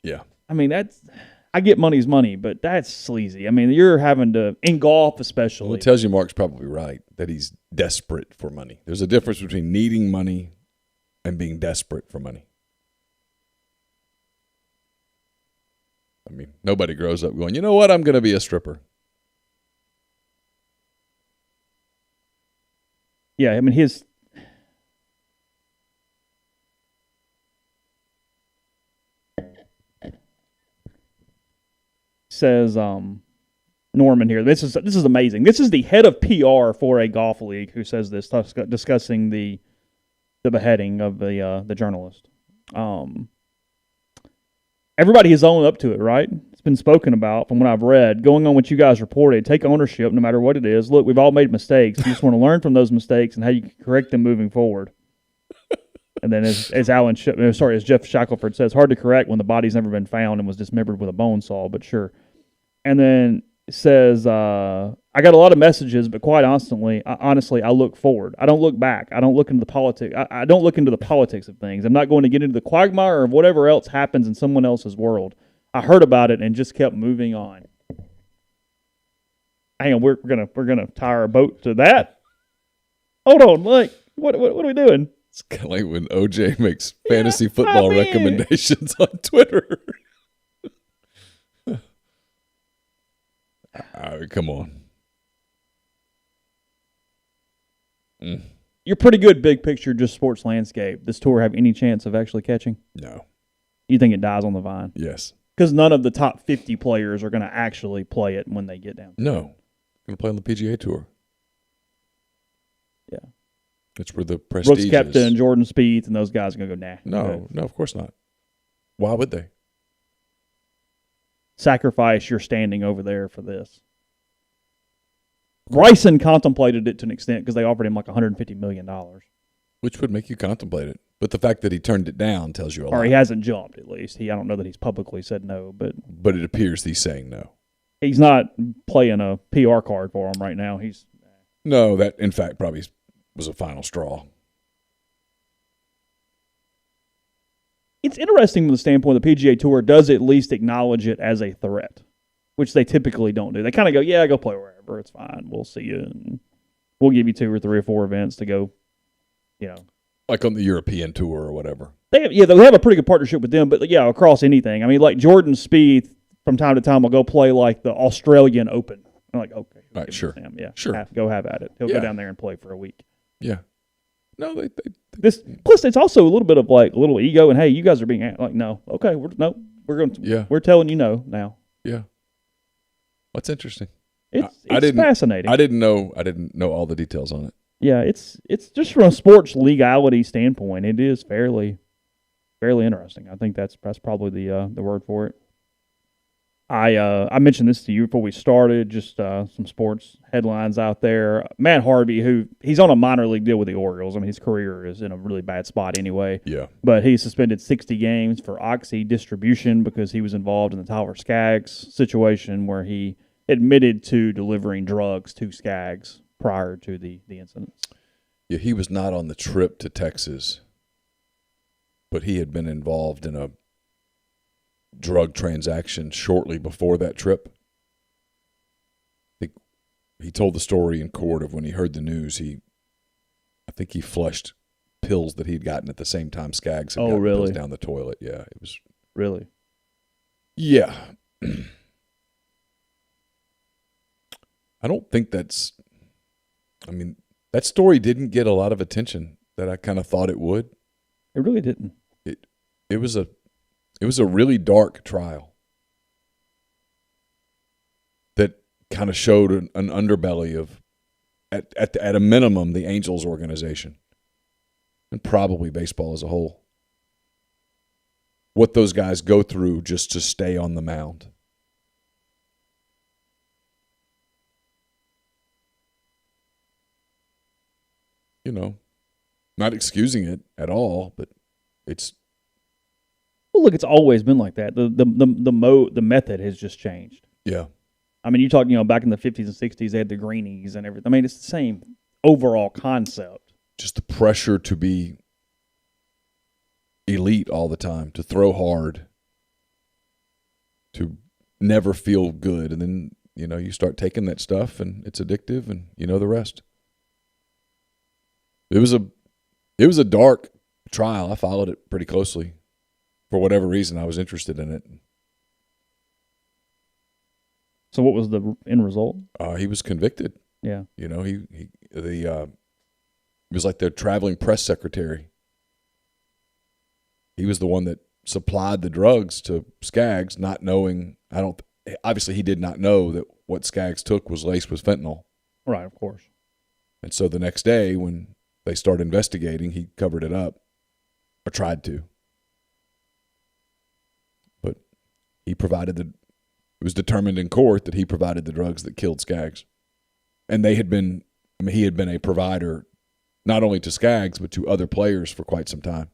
[SPEAKER 2] Yeah.
[SPEAKER 1] I mean, I get money's money, but that's sleazy. I mean, you're having to, in golf especially.
[SPEAKER 2] Well, it tells you Mark's probably right, that he's desperate for money. There's a difference between needing money and being desperate for money. I mean, nobody grows up going, you know what, I'm going to be a stripper.
[SPEAKER 1] Yeah, I mean, his says Norman here. This is amazing. This is the head of PR for a golf league who says this, discussing the beheading of the journalist. Everybody has owned up to it, right? It's been spoken about from what I've read. Going on what you guys reported, take ownership no matter what it is. Look, we've all made mistakes. You just want to learn from those mistakes and how you can correct them moving forward. And then as Jeff Shackelford says, hard to correct when the body's never been found and was dismembered with a bone saw, but sure. And then it says, I got a lot of messages, but quite honestly, I look forward. I don't look back. I don't look into the politics. I don't look into the politics of things. I'm not going to get into the quagmire of whatever else happens in someone else's world. I heard about it and just kept moving on. Hang on, we're gonna tie our boat to that. Hold on, like what are we doing?
[SPEAKER 2] It's kind of like when OJ makes fantasy football recommendations on Twitter. Come on.
[SPEAKER 1] You're pretty good big picture, just sports landscape. Does tour have any chance of actually catching?
[SPEAKER 2] No.
[SPEAKER 1] You think it dies on the vine?
[SPEAKER 2] Yes.
[SPEAKER 1] Because none of the top 50 players are going to actually play it when they get down.
[SPEAKER 2] No. Going to play on the PGA Tour.
[SPEAKER 1] Yeah.
[SPEAKER 2] That's where the prestige
[SPEAKER 1] Brooks Koepka
[SPEAKER 2] is.
[SPEAKER 1] and Jordan Spieth and those guys are going to go, nah.
[SPEAKER 2] No, of course not. Why would they?
[SPEAKER 1] Sacrifice your standing over there for this. Bryson contemplated it to an extent because they offered him like $150 million.
[SPEAKER 2] Which would make you contemplate it. But the fact that he turned it down tells you a lot.
[SPEAKER 1] Or he hasn't jumped, at least. I don't know that he's publicly said no,
[SPEAKER 2] but it appears he's saying no.
[SPEAKER 1] He's not playing a PR card for him right now.
[SPEAKER 2] No, that in fact probably was a final straw.
[SPEAKER 1] It's interesting from the standpoint the PGA Tour does at least acknowledge it as a threat, which they typically don't do. They kind of go, yeah, go play wherever. It's fine. We'll see you. And we'll give you 2 or 3 or 4 events to go,
[SPEAKER 2] Like on the European Tour or whatever.
[SPEAKER 1] They have a pretty good partnership with them, but, yeah, across anything. I mean, like Jordan Spieth, from time to time, will go play like the Australian Open. I'm like, okay.
[SPEAKER 2] Right, sure.
[SPEAKER 1] Yeah,
[SPEAKER 2] sure.
[SPEAKER 1] Go have at it. He'll go down there and play for a week.
[SPEAKER 2] Yeah. No,
[SPEAKER 1] Plus, it's also a little bit of like a little ego, and hey, you guys are being like, no, okay, we're telling you no now.
[SPEAKER 2] Yeah. What's interesting?
[SPEAKER 1] It's fascinating.
[SPEAKER 2] I didn't know all the details on it.
[SPEAKER 1] Yeah, it's just from a sports legality standpoint, it is fairly interesting. I think that's probably the word for it. I mentioned this to you before we started, just some sports headlines out there. Matt Harvey, he's on a minor league deal with the Orioles. I mean, his career is in a really bad spot anyway.
[SPEAKER 2] Yeah.
[SPEAKER 1] But he suspended 60 games for oxy distribution because he was involved in the Tyler Skaggs situation where he admitted to delivering drugs to Skaggs prior to the incidents.
[SPEAKER 2] Yeah, he was not on the trip to Texas, but he had been involved in a drug transaction shortly before that trip. I think he told the story in court of when he heard the news. I think he flushed pills that he'd gotten at the same time Skaggs had gotten pills down the toilet. Yeah, it was
[SPEAKER 1] really.
[SPEAKER 2] Yeah, I don't think that's. I mean, that story didn't get a lot of attention that I kind of thought it would.
[SPEAKER 1] It really didn't.
[SPEAKER 2] It was a really dark trial that kind of showed an underbelly of, at a minimum, the Angels organization and probably baseball as a whole. What those guys go through just to stay on the mound. Not excusing it at all, but it's
[SPEAKER 1] Well, look, it's always been like that. The method has just changed.
[SPEAKER 2] yeah.
[SPEAKER 1] I mean, you talk, back in the 50s and 60s, they had the greenies and everything. I mean, it's the same overall concept.
[SPEAKER 2] Just the pressure to be elite all the time, to throw hard, to never feel good, and then you start taking that stuff and it's addictive, and the rest. It was a dark trial. I followed it pretty closely. For whatever reason, I was interested in it.
[SPEAKER 1] So what was the end result?
[SPEAKER 2] He was convicted.
[SPEAKER 1] Yeah.
[SPEAKER 2] He was like their traveling press secretary. He was the one that supplied the drugs to Skaggs, not knowing. Obviously, he did not know that what Skaggs took was laced with fentanyl.
[SPEAKER 1] Right, of course.
[SPEAKER 2] And so the next day, when they started investigating, he covered it up, or tried to. But it was determined in court that he provided the drugs that killed Skaggs. And he had been a provider not only to Skaggs, but to other players for quite some time.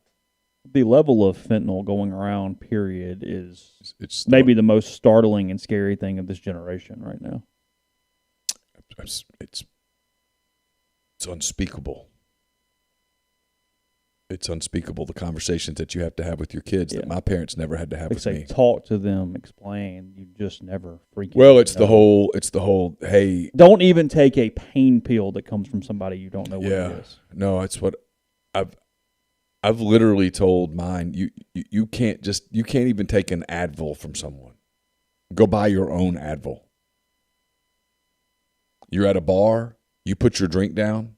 [SPEAKER 1] The level of fentanyl going around, period, it's maybe the most startling and scary thing of this generation right now.
[SPEAKER 2] It's unspeakable. It's unspeakable, the conversations that you have to have with your kids that my parents never had to have with me.
[SPEAKER 1] Talk to them, explain. You just never freaking
[SPEAKER 2] Well, it's the whole, hey.
[SPEAKER 1] Don't even take a pain pill that comes from somebody you don't know what it is.
[SPEAKER 2] No, it's what I've literally told mine, you can't even take an Advil from someone. Go buy your own Advil. You're at a bar, you put your drink down.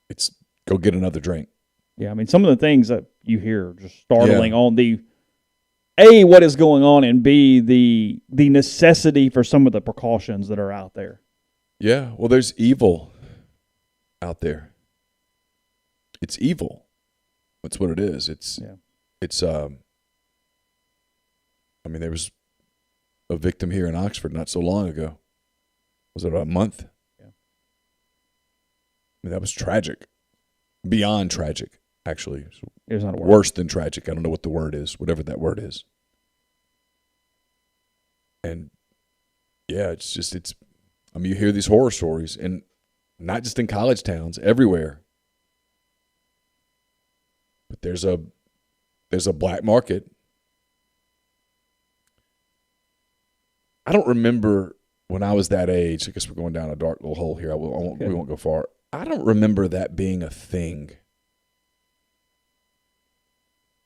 [SPEAKER 2] It's go get another drink.
[SPEAKER 1] Yeah, I mean, some of the things that you hear are just startling on the A, what is going on, and B, the necessity for some of the precautions that are out there.
[SPEAKER 2] Yeah, well, there's evil out there. It's evil. That's what it is. I mean, there was a victim here in Oxford not so long ago. Was it about a month?
[SPEAKER 1] Yeah.
[SPEAKER 2] I mean, that was tragic. Beyond tragic, actually.
[SPEAKER 1] It's not a word.
[SPEAKER 2] Worse than tragic. I don't know what the word is, whatever that word is. And, yeah, you hear these horror stories, and not just in college towns, everywhere. But there's a black market. I don't remember when I was that age. I guess we're going down a dark little hole here. We won't go far. I don't remember that being a thing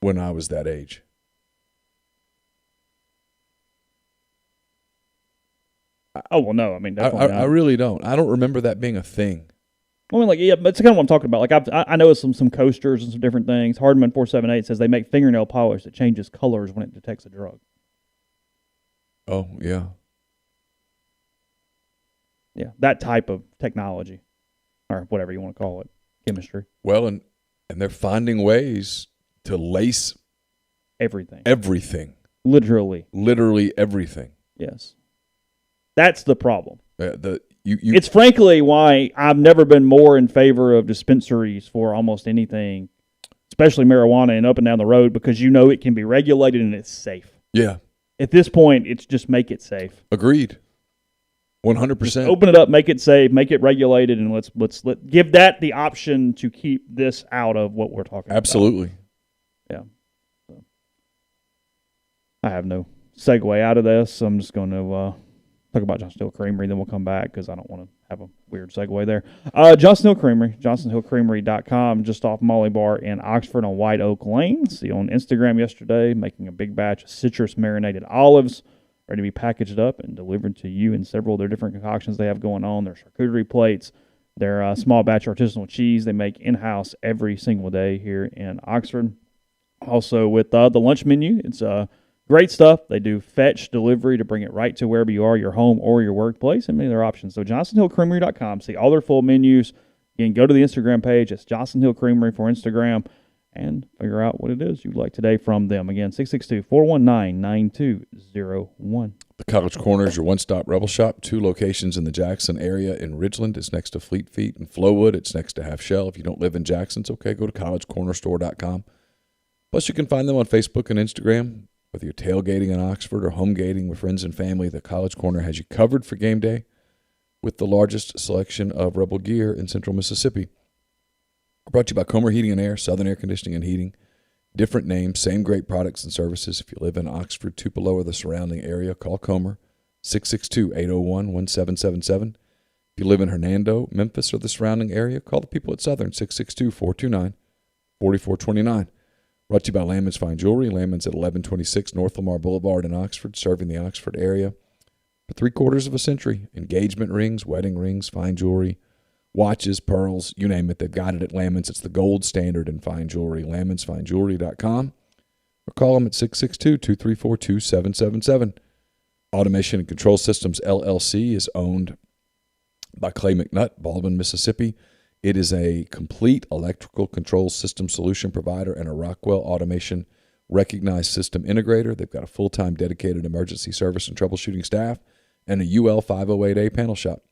[SPEAKER 2] when I was that age.
[SPEAKER 1] Oh, well, no. I mean, definitely
[SPEAKER 2] I really don't. I don't remember that being a thing.
[SPEAKER 1] I mean, yeah, but it's kind of what I'm talking about. Like, I know some coasters and some different things. Hardman 478 says they make fingernail polish that changes colors when it detects a drug.
[SPEAKER 2] Oh, yeah.
[SPEAKER 1] Yeah, that type of technology, or whatever you want to call it, chemistry.
[SPEAKER 2] Well, and they're finding ways to lace
[SPEAKER 1] everything.
[SPEAKER 2] Literally everything.
[SPEAKER 1] Yes, that's the problem.
[SPEAKER 2] It's
[SPEAKER 1] frankly why I've never been more in favor of dispensaries for almost anything, especially marijuana and up and down the road, because it can be regulated and it's safe.
[SPEAKER 2] Yeah.
[SPEAKER 1] At this point, it's just make it safe.
[SPEAKER 2] Agreed. 100%.
[SPEAKER 1] Open it up, make it safe, make it regulated, and let's give that the option to keep this out of what we're talking about.
[SPEAKER 2] Absolutely.
[SPEAKER 1] Yeah. So, I have no segue out of this. I'm just going to talk about Johnson Hill Creamery, then we'll come back because I don't want to have a weird segue there. Johnson Hill Creamery, johnsonhillcreamery.com, just off Molly Bar in Oxford on White Oak Lane. See on Instagram yesterday, making a big batch of citrus marinated olives, ready to be packaged up and delivered to you in several of their different concoctions they have going on. Their charcuterie plates, their small batch artisanal cheese they make in-house every single day here in Oxford. Also with the lunch menu, it's great stuff. They do fetch delivery to bring it right to wherever you are, your home or your workplace, and many other options. So johnsonhillcreamery.com, see all their full menus. Again, go to the Instagram page. It's Johnson Hill Creamery for Instagram, and figure out what it is you'd like today from them. Again, 662-419-9201.
[SPEAKER 2] The College Corner is your one-stop Rebel shop. 2 locations in the Jackson area. In Ridgeland, it's next to Fleet Feet. In Flowood, it's next to Half Shell. If you don't live in Jackson, it's okay. Go to collegecornerstore.com. Plus, you can find them on Facebook and Instagram. Whether you're tailgating in Oxford or home gating with friends and family, the College Corner has you covered for game day with the largest selection of Rebel gear in central Mississippi. Brought to you by Comer Heating and Air, Southern Air Conditioning and Heating. Different names, same great products and services. If you live in Oxford, Tupelo, or the surrounding area, call Comer, 662-801-1777. If you live in Hernando, Memphis, or the surrounding area, call the people at Southern, 662-429-4429. Brought to you by Lammon's Fine Jewelry. Lammon's at 1126 North Lamar Boulevard in Oxford, serving the Oxford area for 3/4 of a century. Engagement rings, wedding rings, fine jewelry, watches, pearls, you name it. They've got it at Lammon's. It's the gold standard in fine jewelry. LammonsFineJewelry.com or call them at 662-234-2777. Automation and Control Systems, LLC, is owned by Clay McNutt, Baldwin, Mississippi. It is a complete electrical control system solution provider and a Rockwell Automation recognized system integrator. They've got a full-time dedicated emergency service and troubleshooting staff and a UL 508A panel shop.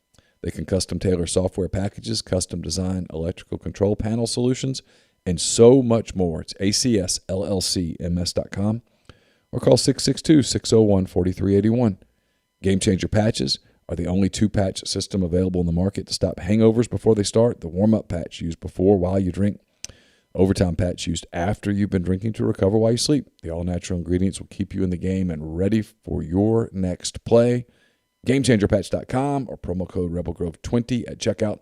[SPEAKER 2] They can custom tailor software packages, custom design electrical control panel solutions, and so much more. It's ACSLLCMS.com or call 662-601-4381. Game Changer patches are the only 2-patch system available in the market to stop hangovers before they start. The warm-up patch used before while you drink. Overtime patch used after you've been drinking to recover while you sleep. The all-natural ingredients will keep you in the game and ready for your next play. GameChangerPatch.com or promo code RebelGrove20 at checkout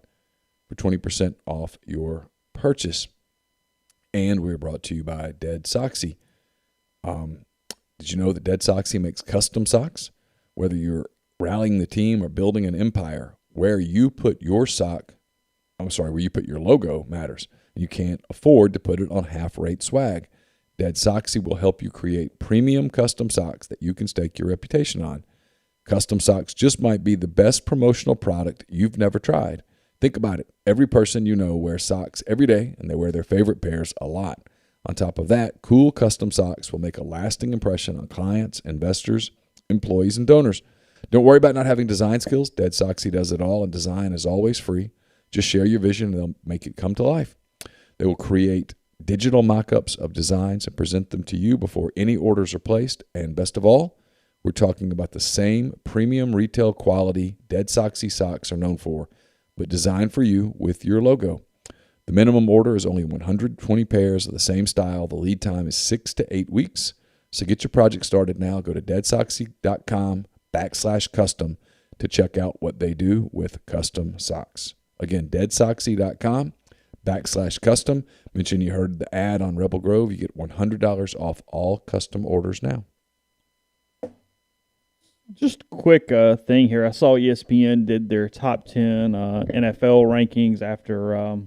[SPEAKER 2] for 20% off your purchase. And we're brought to you by Dead Soxy. Did you know that Dead Soxy makes custom socks? Whether you're rallying the team or building an empire, where you put your logo matters. You can't afford to put it on half-rate swag. Dead Soxy will help you create premium custom socks that you can stake your reputation on. Custom socks just might be the best promotional product you've never tried. Think about it. Every person you know wears socks every day, and they wear their favorite pairs a lot. On top of that, cool custom socks will make a lasting impression on clients, investors, employees, and donors. Don't worry about not having design skills. Dead Soxy does it all, and design is always free. Just share your vision, and they'll make it come to life. They will create digital mock-ups of designs and present them to you before any orders are placed. And best of all, we're talking about the same premium retail quality Dead Soxy socks are known for, but designed for you with your logo. The minimum order is only 120 pairs of the same style. The lead time is 6 to 8 weeks. So get your project started now. Go to deadsoxy.com/custom to check out what they do with custom socks. Again, deadsoxy.com/custom. Mention you heard the ad on Rebel Grove. You get $100 off all custom orders now.
[SPEAKER 1] Just a quick thing here. I saw ESPN did their top 10 NFL rankings after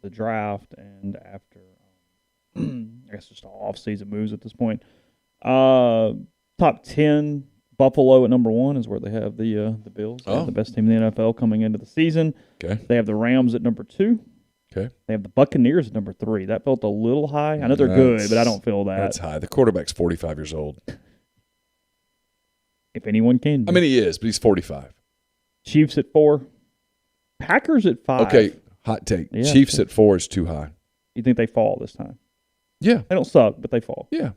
[SPEAKER 1] the draft and after, I guess, just all off-season moves at this point. Top 10, Buffalo at number 1 is where they have the Bills. They have the best team in the NFL coming into the season.
[SPEAKER 2] Okay.
[SPEAKER 1] They have the Rams at number 2.
[SPEAKER 2] Okay.
[SPEAKER 1] They have the Buccaneers at number 3. That felt a little high. I know they're good, but I don't feel that.
[SPEAKER 2] That's high. The quarterback's 45 years old.
[SPEAKER 1] If anyone can be.
[SPEAKER 2] I mean, he is, but he's 45.
[SPEAKER 1] Chiefs at 4. Packers at 5.
[SPEAKER 2] Okay, hot take.
[SPEAKER 1] Yeah,
[SPEAKER 2] Chiefs at 4 is too high.
[SPEAKER 1] You think they fall this time?
[SPEAKER 2] Yeah.
[SPEAKER 1] They don't suck, but they fall.
[SPEAKER 2] Yeah.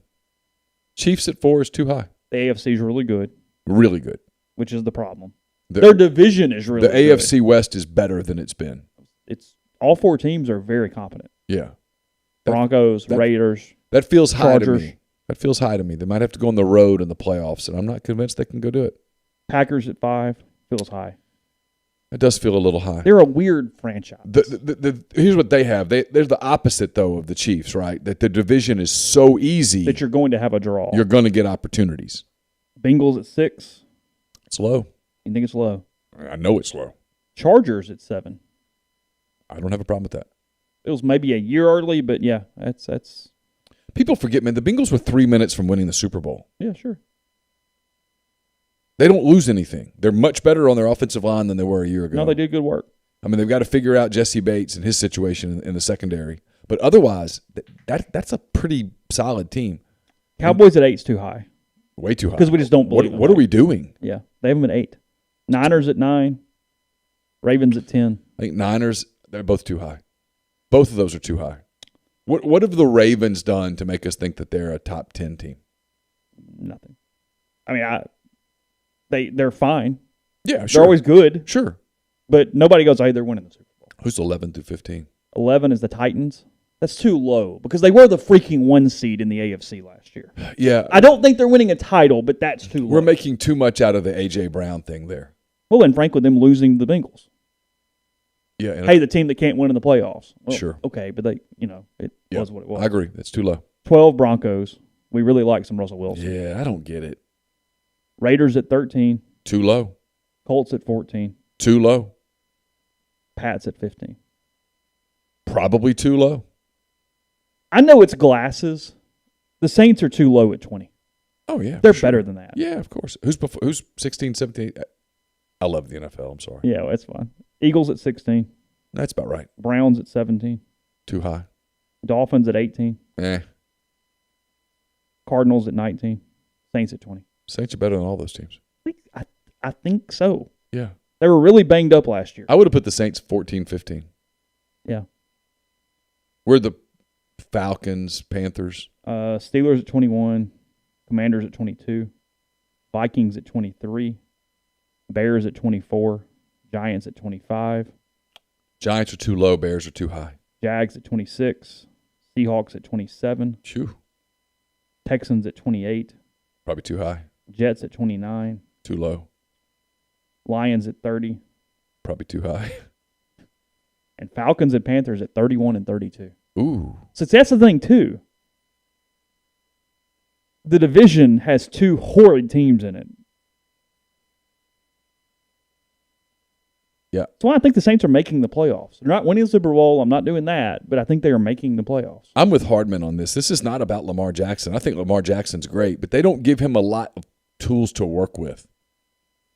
[SPEAKER 2] Chiefs at 4 is too high.
[SPEAKER 1] The AFC is really good.
[SPEAKER 2] Really good.
[SPEAKER 1] Which is the problem. Their division is really good.
[SPEAKER 2] The AFC West is better than it's been.
[SPEAKER 1] It's all 4 teams are very competent.
[SPEAKER 2] Yeah.
[SPEAKER 1] Broncos, Raiders.
[SPEAKER 2] That feels high to
[SPEAKER 1] Chargers.
[SPEAKER 2] me. That feels high to me. They might have to go on the road in the playoffs, and I'm not convinced they can go do it.
[SPEAKER 1] Packers at 5 feels high.
[SPEAKER 2] It does feel a little high.
[SPEAKER 1] They're a weird franchise.
[SPEAKER 2] Here's what they have. They're the opposite, though, of the Chiefs, right? That the division is so easy
[SPEAKER 1] that you're going to have a draw.
[SPEAKER 2] You're going to get opportunities.
[SPEAKER 1] Bengals at 6.
[SPEAKER 2] It's low.
[SPEAKER 1] You think it's low?
[SPEAKER 2] I know it's low.
[SPEAKER 1] Chargers at 7.
[SPEAKER 2] I don't have a problem with that.
[SPEAKER 1] It was maybe a year early, but yeah, that's.
[SPEAKER 2] People forget, man, the Bengals were 3 minutes from winning the Super Bowl.
[SPEAKER 1] Yeah, sure.
[SPEAKER 2] They don't lose anything. They're much better on their offensive line than they were a year ago.
[SPEAKER 1] No, they did good work.
[SPEAKER 2] I mean, they've got to figure out Jesse Bates and his situation in the secondary. But otherwise, that's a pretty solid team.
[SPEAKER 1] Cowboys at 8 is too high.
[SPEAKER 2] Way too high.
[SPEAKER 1] Because we just don't believe
[SPEAKER 2] What are we doing?
[SPEAKER 1] Yeah. They have them at 8. Niners at 9. Ravens at 10.
[SPEAKER 2] I think Niners, they're both too high. Both of those are too high. What have the Ravens done to make us think that they're a top 10 team?
[SPEAKER 1] Nothing. I mean, they're fine.
[SPEAKER 2] Yeah, sure.
[SPEAKER 1] They're always good.
[SPEAKER 2] Sure.
[SPEAKER 1] But nobody goes, hey, they're winning the Super Bowl.
[SPEAKER 2] Who's 11 through 15?
[SPEAKER 1] 11 is the Titans. That's too low because they were the freaking 1 seed in the AFC last year.
[SPEAKER 2] Yeah.
[SPEAKER 1] I don't think they're winning a title, but that's too low.
[SPEAKER 2] We're making too much out of the A.J. Brown thing there.
[SPEAKER 1] Well, and frankly, them losing the Bengals.
[SPEAKER 2] Yeah.
[SPEAKER 1] Hey, the team that can't win in the playoffs. Well,
[SPEAKER 2] sure.
[SPEAKER 1] Okay, but it was what it was.
[SPEAKER 2] I agree. That's too low.
[SPEAKER 1] 12 Broncos. We really like some Russell Wilson.
[SPEAKER 2] Yeah, I don't get it.
[SPEAKER 1] Raiders at 13.
[SPEAKER 2] Too low.
[SPEAKER 1] Colts at 14.
[SPEAKER 2] Too low.
[SPEAKER 1] Pats at 15.
[SPEAKER 2] Probably too low.
[SPEAKER 1] I know it's glasses. The Saints are too low at 20.
[SPEAKER 2] Oh, yeah.
[SPEAKER 1] They're better than that.
[SPEAKER 2] Yeah, of course. Who's 16, 17? I love the NFL. I'm sorry.
[SPEAKER 1] Yeah, that's fine. Eagles at 16.
[SPEAKER 2] That's about right.
[SPEAKER 1] Browns at 17.
[SPEAKER 2] Too high.
[SPEAKER 1] Dolphins at 18.
[SPEAKER 2] Eh.
[SPEAKER 1] Cardinals at 19. Saints at 20.
[SPEAKER 2] Saints are better than all those teams.
[SPEAKER 1] I think so.
[SPEAKER 2] Yeah.
[SPEAKER 1] They were really banged up last year.
[SPEAKER 2] I would have put the Saints 14, 15.
[SPEAKER 1] Yeah.
[SPEAKER 2] We're the Falcons, Panthers.
[SPEAKER 1] Steelers at 21. Commanders at 22. Vikings at 23. Bears at 24. Giants at 25.
[SPEAKER 2] Giants are too low. Bears are too high.
[SPEAKER 1] Jags at 26. Seahawks at 27.
[SPEAKER 2] Phew.
[SPEAKER 1] Texans at 28.
[SPEAKER 2] Probably too high.
[SPEAKER 1] Jets at 29.
[SPEAKER 2] Too low.
[SPEAKER 1] Lions at 30.
[SPEAKER 2] Probably too high.
[SPEAKER 1] And Falcons and Panthers at 31 and 32.
[SPEAKER 2] Ooh.
[SPEAKER 1] So that's the thing, too. The division has 2 horrid teams in it.
[SPEAKER 2] Yeah.
[SPEAKER 1] That's why I think the Saints are making the playoffs. They're not winning the Super Bowl. I'm not doing that, but I think they are making the playoffs.
[SPEAKER 2] I'm with Hardman on this. This is not about Lamar Jackson. I think Lamar Jackson's great, but they don't give him a lot of tools to work with.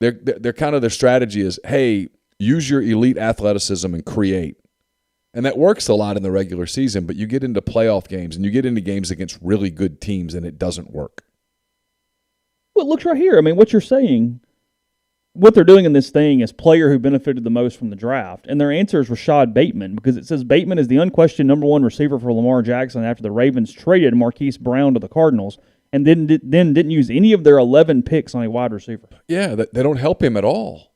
[SPEAKER 2] They're kind of their strategy is, hey, use your elite athleticism and create. And that works a lot in the regular season, but you get into playoff games and you get into games against really good teams and it doesn't work.
[SPEAKER 1] Well, it looks right here. I mean, what you're saying, what they're doing in this thing is player who benefited the most from the draft. And their answer is Rashad Bateman because it says Bateman is the unquestioned number 1 receiver for Lamar Jackson after the Ravens traded Marquise Brown to the Cardinals and then didn't use any of their 11 picks on a wide receiver.
[SPEAKER 2] Yeah, they don't help him at all.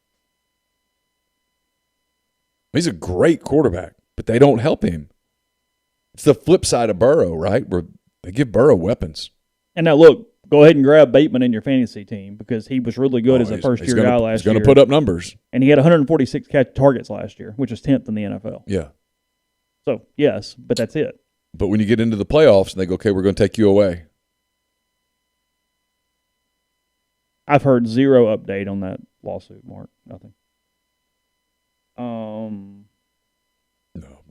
[SPEAKER 2] He's a great quarterback, but they don't help him. It's the flip side of Burrow, right? Where they give Burrow weapons.
[SPEAKER 1] And now, look, go ahead and grab Bateman in your fantasy team because he was really good as a first-year guy last year.
[SPEAKER 2] He's going to put up numbers.
[SPEAKER 1] And he had 146 targets last year, which is 10th in the NFL.
[SPEAKER 2] Yeah.
[SPEAKER 1] So, yes, but that's it.
[SPEAKER 2] But when you get into the playoffs and they go, okay, we're going to take you away.
[SPEAKER 1] I've heard zero update on that lawsuit, Mark. Nothing.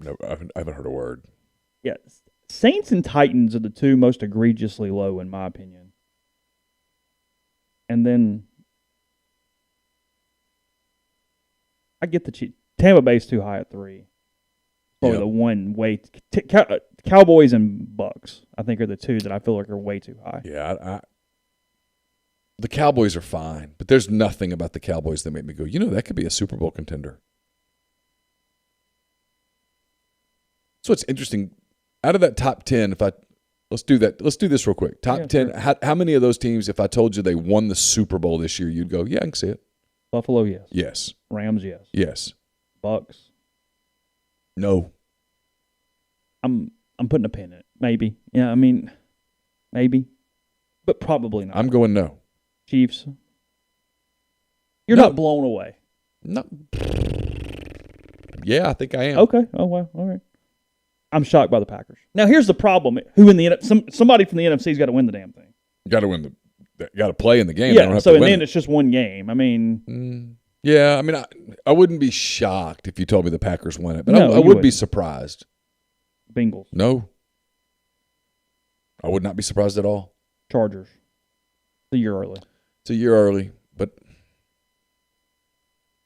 [SPEAKER 2] No, I haven't heard a word.
[SPEAKER 1] Yeah, Saints and Titans are the 2 most egregiously low, in my opinion. And then I get the Tampa Bay's too high at 3. Probably the one way. Cowboys and Bucks, I think, are the 2 that I feel like are way too high.
[SPEAKER 2] Yeah, the Cowboys are fine, but there's nothing about the Cowboys that make me go, that could be a Super Bowl contender. So it's interesting. Out of that top 10, let's do that. Let's do this real quick. Top 10. Sure. How many of those teams, if I told you they won the Super Bowl this year, you'd go, yeah, I can see it.
[SPEAKER 1] Buffalo, yes.
[SPEAKER 2] Yes.
[SPEAKER 1] Rams, yes.
[SPEAKER 2] Yes.
[SPEAKER 1] Bucks.
[SPEAKER 2] No.
[SPEAKER 1] I'm putting a pin in it. Maybe. Yeah, I mean, maybe. But probably not.
[SPEAKER 2] I'm going no.
[SPEAKER 1] Chiefs. You're not blown away.
[SPEAKER 2] No. Yeah, I think I am.
[SPEAKER 1] Okay. Oh, well. All right. I'm shocked by the Packers. Now, here's the problem. Who in the somebody from the NFC's got to win the damn thing.
[SPEAKER 2] Got to win got to play in the game.
[SPEAKER 1] Yeah, so and then it's just one game. I mean,
[SPEAKER 2] yeah, I mean, I wouldn't be shocked if you told me the Packers won it, but
[SPEAKER 1] no,
[SPEAKER 2] I would be surprised.
[SPEAKER 1] Bengals.
[SPEAKER 2] No. I would not be surprised at all.
[SPEAKER 1] Chargers. It's a year early.
[SPEAKER 2] It's a year early, but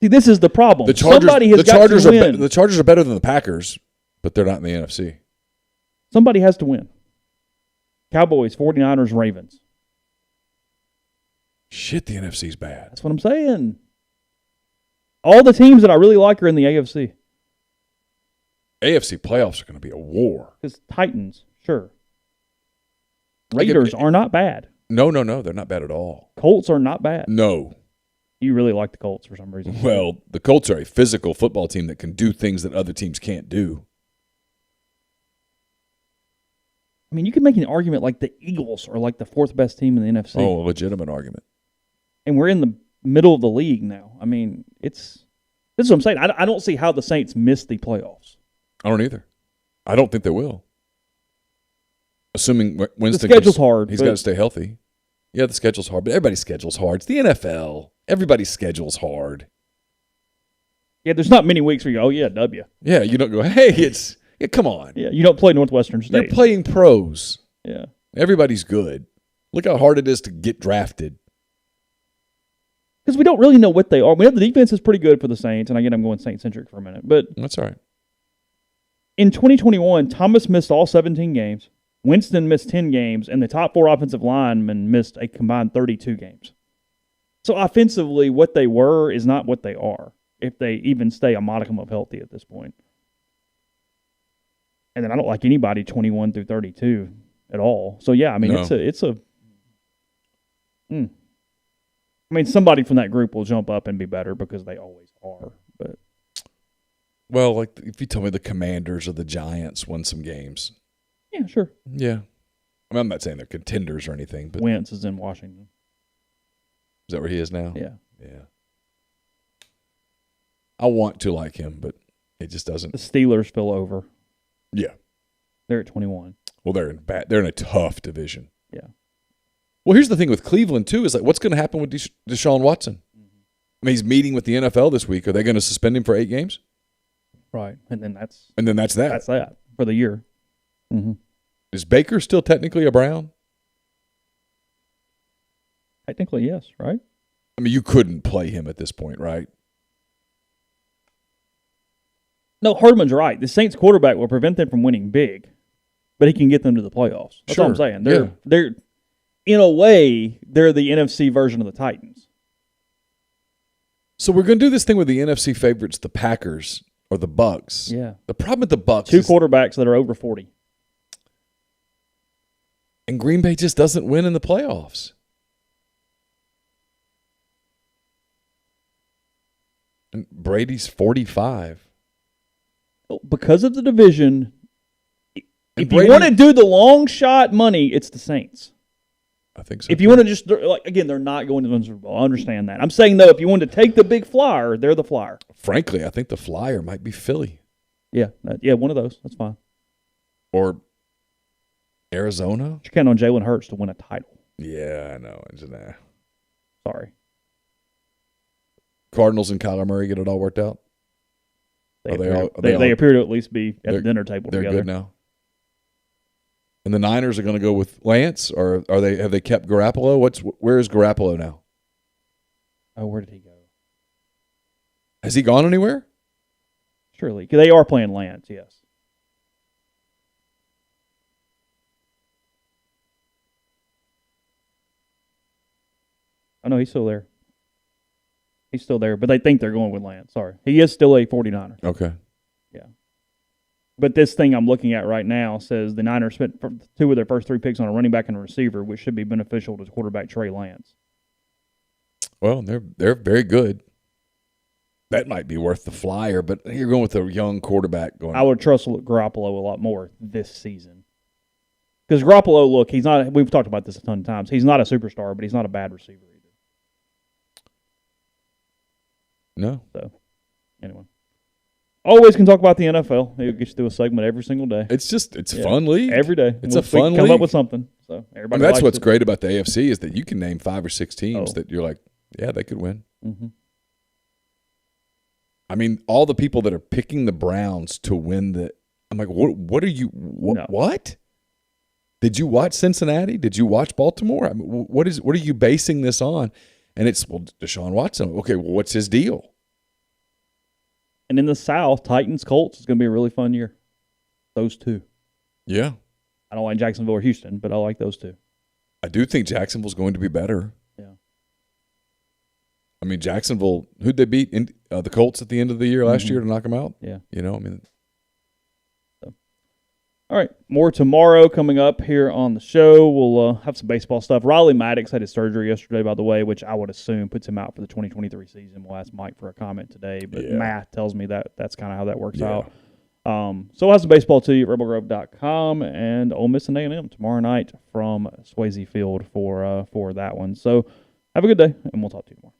[SPEAKER 1] see, this is the problem.
[SPEAKER 2] The Chargers,
[SPEAKER 1] somebody has got to win.
[SPEAKER 2] The Chargers are better than the Packers, but they're not in the NFC.
[SPEAKER 1] Somebody has to win. Cowboys, 49ers, Ravens.
[SPEAKER 2] Shit, the NFC's bad.
[SPEAKER 1] That's what I'm saying. All the teams that I really like are in the AFC.
[SPEAKER 2] AFC playoffs are going to be a war.
[SPEAKER 1] Because Titans, sure. Raiders are not bad.
[SPEAKER 2] No, they're not bad at all.
[SPEAKER 1] Colts are not bad.
[SPEAKER 2] No.
[SPEAKER 1] You really like the Colts for some reason.
[SPEAKER 2] Well, the Colts are a physical football team that can do things that other teams can't do.
[SPEAKER 1] I mean, you could make an argument like the Eagles are like the fourth best team in the NFC.
[SPEAKER 2] Oh, a legitimate argument.
[SPEAKER 1] And we're in the middle of the league now. I mean, this is what I'm saying. I don't see how the Saints missed the playoffs.
[SPEAKER 2] I don't either. I don't think they will. Assuming Winston.
[SPEAKER 1] The schedule's hard.
[SPEAKER 2] He's got to stay healthy. Yeah, the schedule's hard, but everybody's schedule's hard. It's the NFL. Everybody's schedule's hard.
[SPEAKER 1] Yeah, there's not many weeks where you go, oh, yeah, W.
[SPEAKER 2] Yeah, you don't go, hey, come on.
[SPEAKER 1] Yeah, you don't play Northwestern State.
[SPEAKER 2] You're playing pros.
[SPEAKER 1] Yeah.
[SPEAKER 2] Everybody's good. Look how hard it is to get drafted.
[SPEAKER 1] Because we don't really know what they are. We know the defense is pretty good for the Saints, and again, I'm going Saint-centric for a minute. But
[SPEAKER 2] that's all right.
[SPEAKER 1] In 2021, Thomas missed all 17 games. Winston missed 10 games, and the top four offensive linemen missed a combined 32 games. So offensively, what they were is not what they are, if they even stay a modicum of healthy at this point. And then I don't like anybody 21 through 32 at all. So, yeah, I mean, I mean, somebody from that group will jump up and be better because they always are. But
[SPEAKER 2] well, like if you tell me the Commanders or the Giants won some games.
[SPEAKER 1] Yeah, sure.
[SPEAKER 2] Yeah. I mean, I'm not saying they're contenders or anything, but
[SPEAKER 1] Wentz is in Washington.
[SPEAKER 2] Is that where he is now?
[SPEAKER 1] Yeah.
[SPEAKER 2] Yeah. I want to like him, but it just doesn't.
[SPEAKER 1] The Steelers spill over.
[SPEAKER 2] Yeah.
[SPEAKER 1] They're at 21.
[SPEAKER 2] Well, they're in a tough division.
[SPEAKER 1] Yeah.
[SPEAKER 2] Well, here's the thing with Cleveland, too, is like what's going to happen with Deshaun Watson? Mm-hmm. I mean, he's meeting with the NFL this week. Are they going to suspend him for 8 games?
[SPEAKER 1] Right. And then that's
[SPEAKER 2] that.
[SPEAKER 1] That's that for the year. Mm-hmm.
[SPEAKER 2] Is Baker still technically a Brown?
[SPEAKER 1] Technically, yes, right?
[SPEAKER 2] I mean, you couldn't play him at this point, right?
[SPEAKER 1] No, Hardman's right. The Saints quarterback will prevent them from winning big, but he can get them to the playoffs. That's what I'm saying. They're in a way, they're the NFC version of the Titans.
[SPEAKER 2] So we're going to do this thing with the NFC favorites, the Packers or the Bucks.
[SPEAKER 1] Yeah.
[SPEAKER 2] The problem with the Bucks
[SPEAKER 1] is 2 quarterbacks that are over 40.
[SPEAKER 2] And Green Bay just doesn't win in the playoffs. And Brady's 45.
[SPEAKER 1] Because of the division, if you want to do the long shot money, it's the Saints.
[SPEAKER 2] I think so.
[SPEAKER 1] If you want to just, again, they're not going to the Super Bowl. I understand that. I'm saying, though, if you want to take the big flyer, they're the flyer.
[SPEAKER 2] Frankly, I think the flyer might be Philly.
[SPEAKER 1] Yeah, one of those. That's fine.
[SPEAKER 2] Or Arizona.
[SPEAKER 1] You count on Jalen Hurts to win a title.
[SPEAKER 2] Yeah, I know.
[SPEAKER 1] Sorry.
[SPEAKER 2] Cardinals and Kyler Murray get it all worked out?
[SPEAKER 1] They appear to at least be at the dinner table
[SPEAKER 2] they're
[SPEAKER 1] together.
[SPEAKER 2] Good now. And the Niners are going to go with Lance, or have they kept Garoppolo? Where is Garoppolo now?
[SPEAKER 1] Oh, where did he go?
[SPEAKER 2] Has he gone anywhere?
[SPEAKER 1] Surely. They are playing Lance, yes. Oh, no, he's still there. He's still there, but they think they're going with Lance. Sorry. He is still a 49er.
[SPEAKER 2] Okay.
[SPEAKER 1] Yeah. But this thing I'm looking at right now says the Niners spent 2 of their first 3 picks on a running back and a receiver, which should be beneficial to quarterback Trey Lance.
[SPEAKER 2] Well, they're very good. That might be worth the flyer, but you're going with a young quarterback.
[SPEAKER 1] I would trust Garoppolo a lot more this season. Because Garoppolo, look, he's not. We've talked about this a ton of times. He's not a superstar, but he's not a bad receiver either.
[SPEAKER 2] No.
[SPEAKER 1] So, anyway. Always can talk about the NFL. It gets to do a segment every single day.
[SPEAKER 2] It's fun league.
[SPEAKER 1] Every day.
[SPEAKER 2] It's a fun league.
[SPEAKER 1] Come up with something. So everybody
[SPEAKER 2] that's what's great about the AFC is that you can name 5 or 6 teams that you're like, yeah, they could win.
[SPEAKER 1] Mm-hmm.
[SPEAKER 2] I mean, all the people that are picking the Browns to win I'm like, what are you? What? Did you watch Cincinnati? Did you watch Baltimore? I mean, what are you basing this on? And it's, Deshaun Watson. Okay, well, what's his deal?
[SPEAKER 1] And in the South, Titans-Colts is going to be a really fun year. Those 2.
[SPEAKER 2] Yeah.
[SPEAKER 1] I don't like Jacksonville or Houston, but I like those 2.
[SPEAKER 2] I do think Jacksonville's going to be better.
[SPEAKER 1] Yeah.
[SPEAKER 2] I mean, Jacksonville, who'd they beat? The Colts at the end of the year last year to knock them out?
[SPEAKER 1] Yeah.
[SPEAKER 2] You know, I mean.
[SPEAKER 1] All right, more tomorrow coming up here on the show. We'll have some baseball stuff. Riley Maddox had his surgery yesterday, by the way, which I would assume puts him out for the 2023 season. We'll ask Mike for a comment today, but math tells me that that's kind of how that works out. So we'll have some baseball to you at rebelgrove.com, and Ole Miss and A&M tomorrow night from Swayze Field for that one. So have a good day, and we'll talk to you tomorrow.